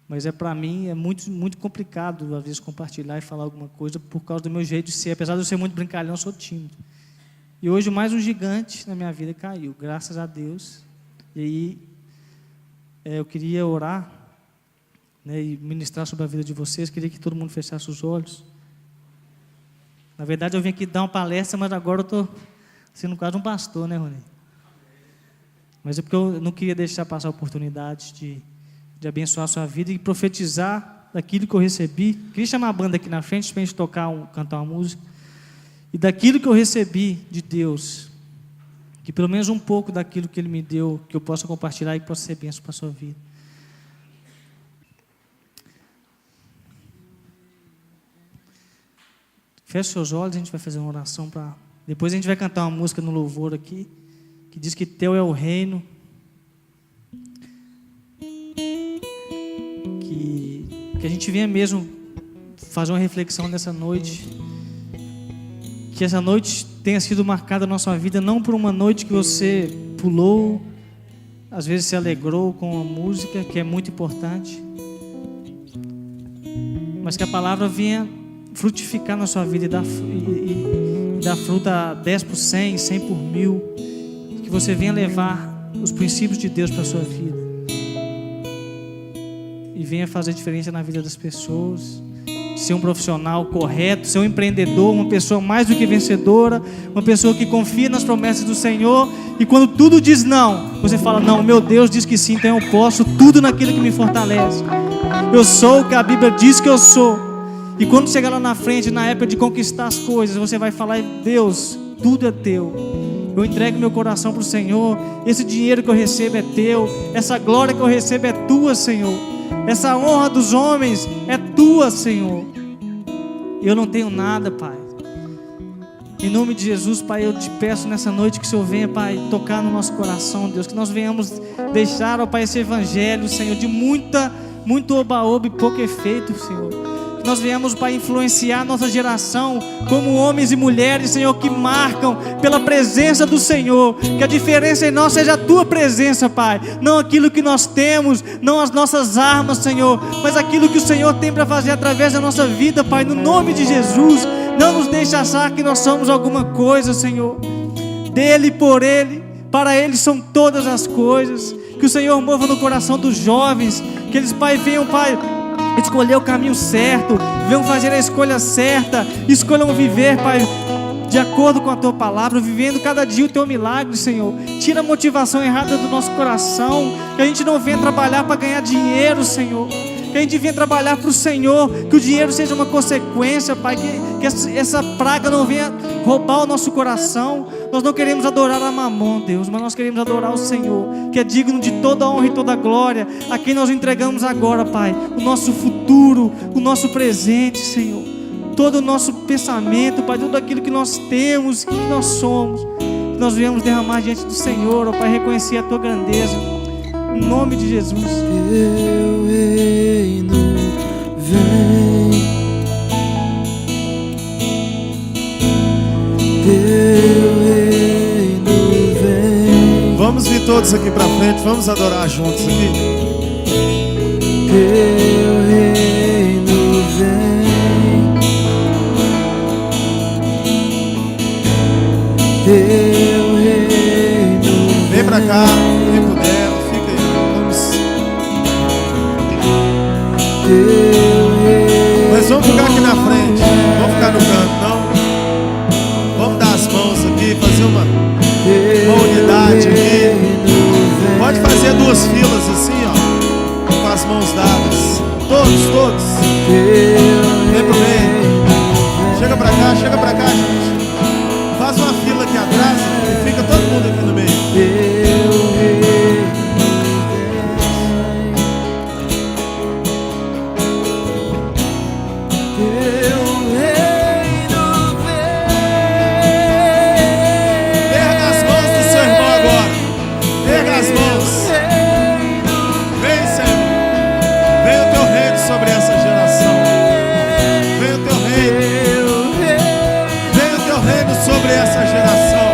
mas para mim é muito, muito complicado às vezes compartilhar e falar alguma coisa por causa do meu jeito de ser. Apesar de eu ser muito brincalhão, eu sou tímido. E hoje mais um gigante na minha vida caiu, graças a Deus. E aí eu queria orar, né, e ministrar sobre a vida de vocês. Queria que todo mundo fechasse os olhos. Na verdade eu vim aqui dar uma palestra, mas agora eu estou sendo quase um pastor, né, Rony? Mas é porque eu não queria deixar passar a oportunidade de abençoar a sua vida e profetizar daquilo que eu recebi. Queria chamar a banda aqui na frente para a gente cantar uma música. E daquilo que eu recebi de Deus, que pelo menos um pouco daquilo que Ele me deu, que eu possa compartilhar e que possa ser bênção para a sua vida. Feche seus olhos, a gente vai fazer uma oração para... Depois a gente vai cantar uma música no louvor aqui, que diz que Teu é o reino, que a gente venha mesmo fazer uma reflexão nessa noite, que essa noite tenha sido marcada na nossa vida, não por uma noite que você pulou, às vezes se alegrou com a música, que é muito importante, mas que a palavra venha frutificar na sua vida e dar fruta 10 por 100, 100 por 1000, que você venha levar os princípios de Deus para a sua vida e venha fazer diferença na vida das pessoas, ser um profissional correto, ser um empreendedor, uma pessoa mais do que vencedora, uma pessoa que confia nas promessas do Senhor, e quando tudo diz não, você fala, não, meu Deus diz que sim, então eu posso tudo naquilo que me fortalece. Eu sou o que a Bíblia diz que eu sou. E quando chegar lá na frente, na época de conquistar as coisas, você vai falar, Deus, tudo é teu. Eu entrego meu coração para o Senhor. Esse dinheiro que eu recebo é teu. Essa glória que eu recebo é tua, Senhor. Essa honra dos homens é tua, Senhor. Eu não tenho nada, Pai. Em nome de Jesus, Pai, eu te peço nessa noite que o Senhor venha, Pai, tocar no nosso coração, Deus. Que nós venhamos deixar, ó Pai, esse evangelho, Senhor, de muito oba-oba e pouco efeito, Senhor. Que nós venhamos, Pai, influenciar a nossa geração como homens e mulheres, Senhor, que marcam pela presença do Senhor. Que a diferença em nós seja a Tua presença, Pai. Não aquilo que nós temos, não as nossas armas, Senhor, mas aquilo que o Senhor tem para fazer através da nossa vida, Pai, no nome de Jesus. Não nos deixe achar que nós somos alguma coisa, Senhor. Dele, por Ele, para Ele são todas as coisas. Que o Senhor mova no coração dos jovens, que eles, Pai, venham, Pai, escolher o caminho certo, venham fazer a escolha certa, escolham viver, Pai, de acordo com a Tua palavra, vivendo cada dia o Teu milagre, Senhor. Tira a motivação errada do nosso coração, que a gente não venha trabalhar para ganhar dinheiro, Senhor, que a gente venha trabalhar para o Senhor, que o dinheiro seja uma consequência, Pai, que essa praga não venha roubar o nosso coração. Nós não queremos adorar a Mamon, Deus, mas nós queremos adorar o Senhor, que é digno de toda honra e toda glória, a quem nós entregamos agora, Pai, o nosso futuro, o nosso presente, Senhor, todo o nosso pensamento, Pai, tudo aquilo que nós temos, que nós somos, que nós viemos derramar diante do Senhor, ó Pai, reconhecer a Tua grandeza, em nome de Jesus. Teu reino vem, Teu reino vem. Vamos vir todos aqui para frente, vamos adorar juntos aqui. Teu reino vem, Teu reino Vem para cá, quem puder, fica aí. Vamos. Mas vamos ficar aqui na frente, não vamos ficar no canto, não. Vamos dar as mãos aqui, fazer uma unidade aqui. Pode fazer 2 filas assim, ó, com as mãos dadas. Todos. Vem pro meio. Chega pra cá, gente. Faz uma fila aqui atrás e fica todo mundo aqui no meio. Teu reino vem, teu reino vem. Erga as mãos do seu irmão agora. Erga as mãos. Vem, Senhor. Vem o teu reino sobre essa geração. Vem o teu reino. Vem o teu reino sobre essa geração.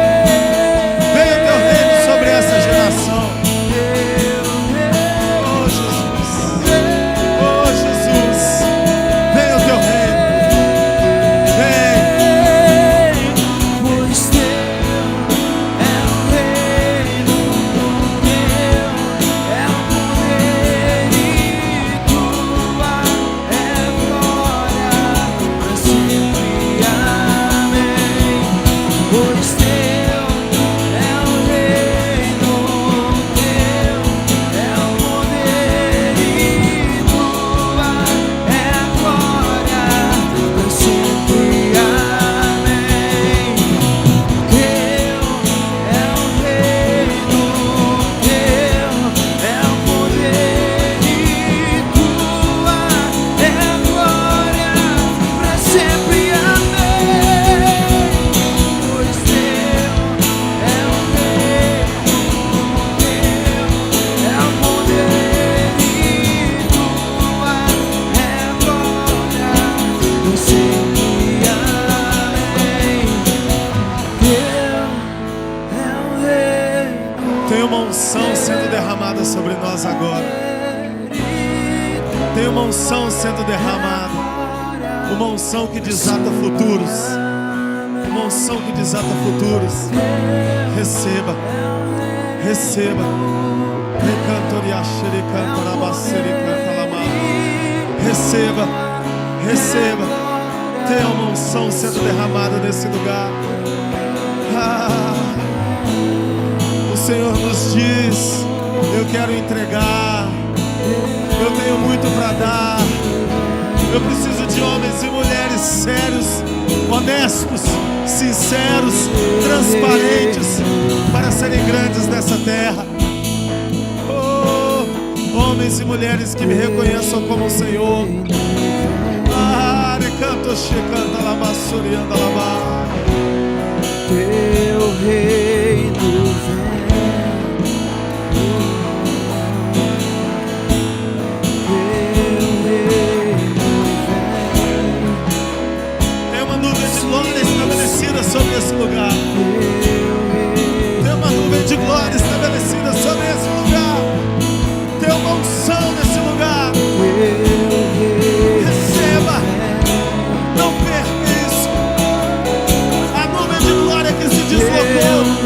Vem o teu reino sobre essa geração. Oh, Jesus. Oh, Jesus. Vem o teu reino. Vem. Pois teu é o reino, teu é o poder e tua é a glória para sempre. Amém. Pois teu é o reino, teu é o poder e tua é a glória para sempre. Amém. Teu é o reino, teu é o poder e tua é a glória para sempre. Amém. Pois teu é o reino, teu é o poder e tua é a glória para sempre. Amém. Teu é o reino. Tem uma unção sendo derramada sobre nós agora. Tem uma unção sendo derramada. Uma unção que desata futuros. Uma unção que desata futuros. Receba. Receba. Receba. Receba. Tem uma unção sendo derramada nesse lugar. O Senhor nos diz: eu quero entregar, eu tenho muito para dar. Eu preciso de homens e mulheres sérios, honestos, sinceros, transparentes, para serem grandes nessa terra. Oh, homens e mulheres que me reconheçam como o Senhor. Teu reino vem, teu reino Tem uma nuvem de glória estabelecida sobre esse lugar. Tem uma nuvem de glória estabelecida sobre esse lugar. Tem uma unção nesse lugar. Receba. Não perca isso. A nuvem de glória que se deslocou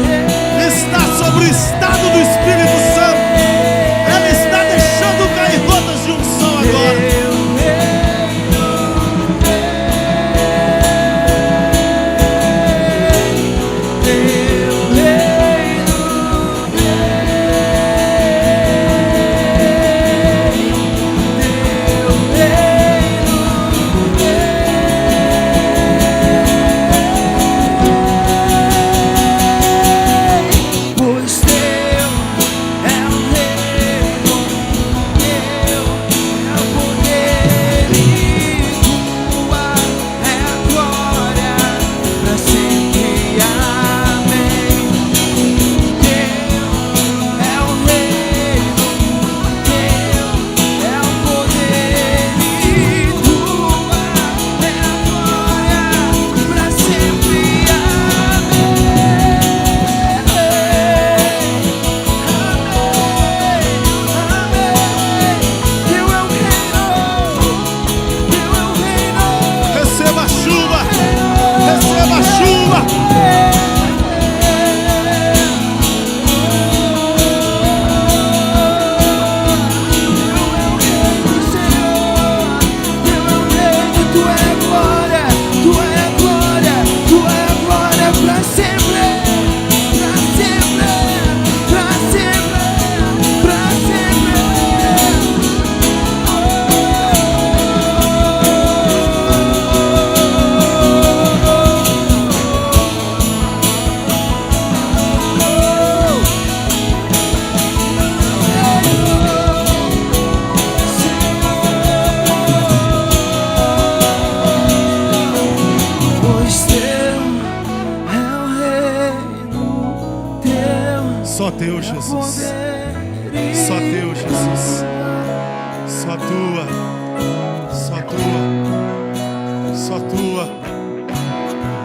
teu, Jesus. Só teu, Jesus. Só tua. Só tua. Só tua.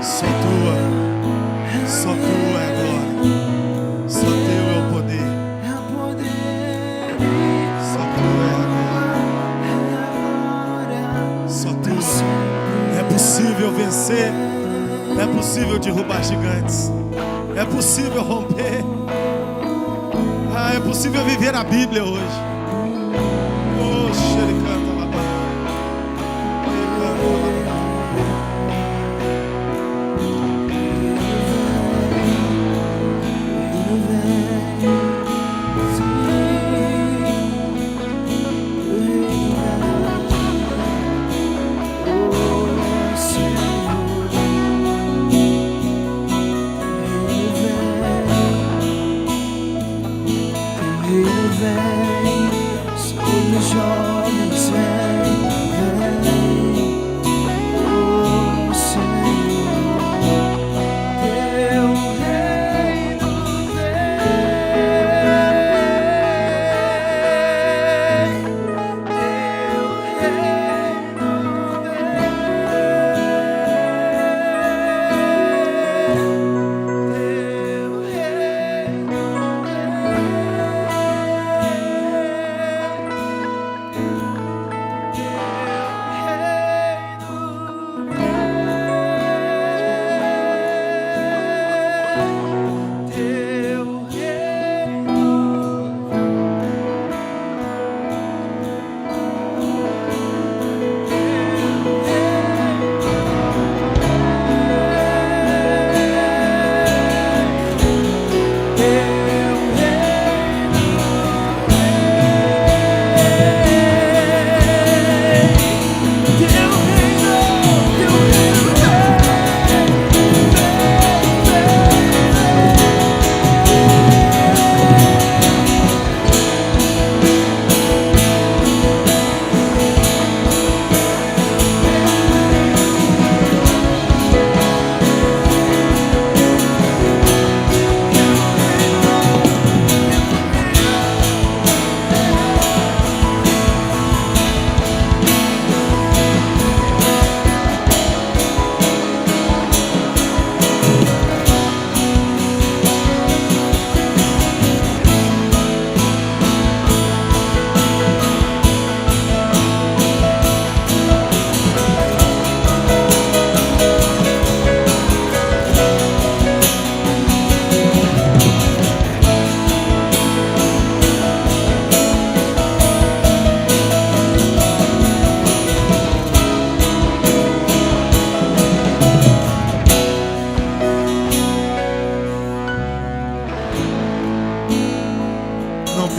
Só tua. Só tua é a glória. Só teu é o poder. Só tua é a glória. Só tua. É possível vencer. É possível derrubar gigantes. É possível romper. É possível viver a Bíblia hoje. Oh, xericanta lá.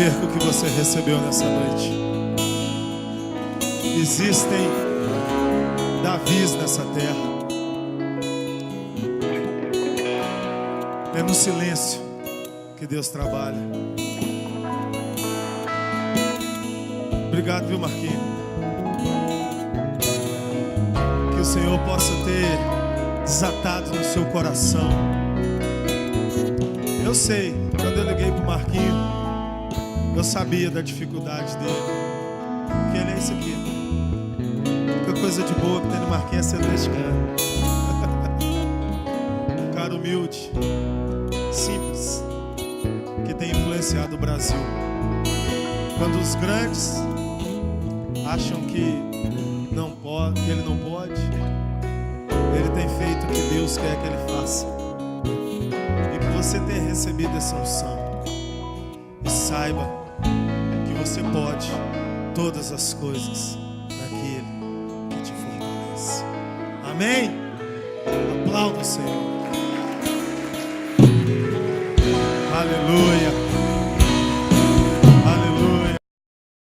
perca o que você recebeu nessa noite. Existem Davis nessa terra. É no silêncio que Deus trabalha. Obrigado, viu, Marquinhos? Que o Senhor possa ter desatado no seu coração. Eu sei, quando eu liguei pro Marquinhos, eu sabia da dificuldade dele. Porque ele é isso aqui. A única coisa de boa que tem no Marquinhos é ser atleticano. Um cara humilde, simples, que tem influenciado o Brasil. Quando os grandes acham que não pode, que ele não pode, ele tem feito o que Deus quer que ele faça. E que você tenha recebido essa unção. E saiba que você pode todas as coisas naquele que te fortalece. Amém? Aplauda o Senhor. Aleluia.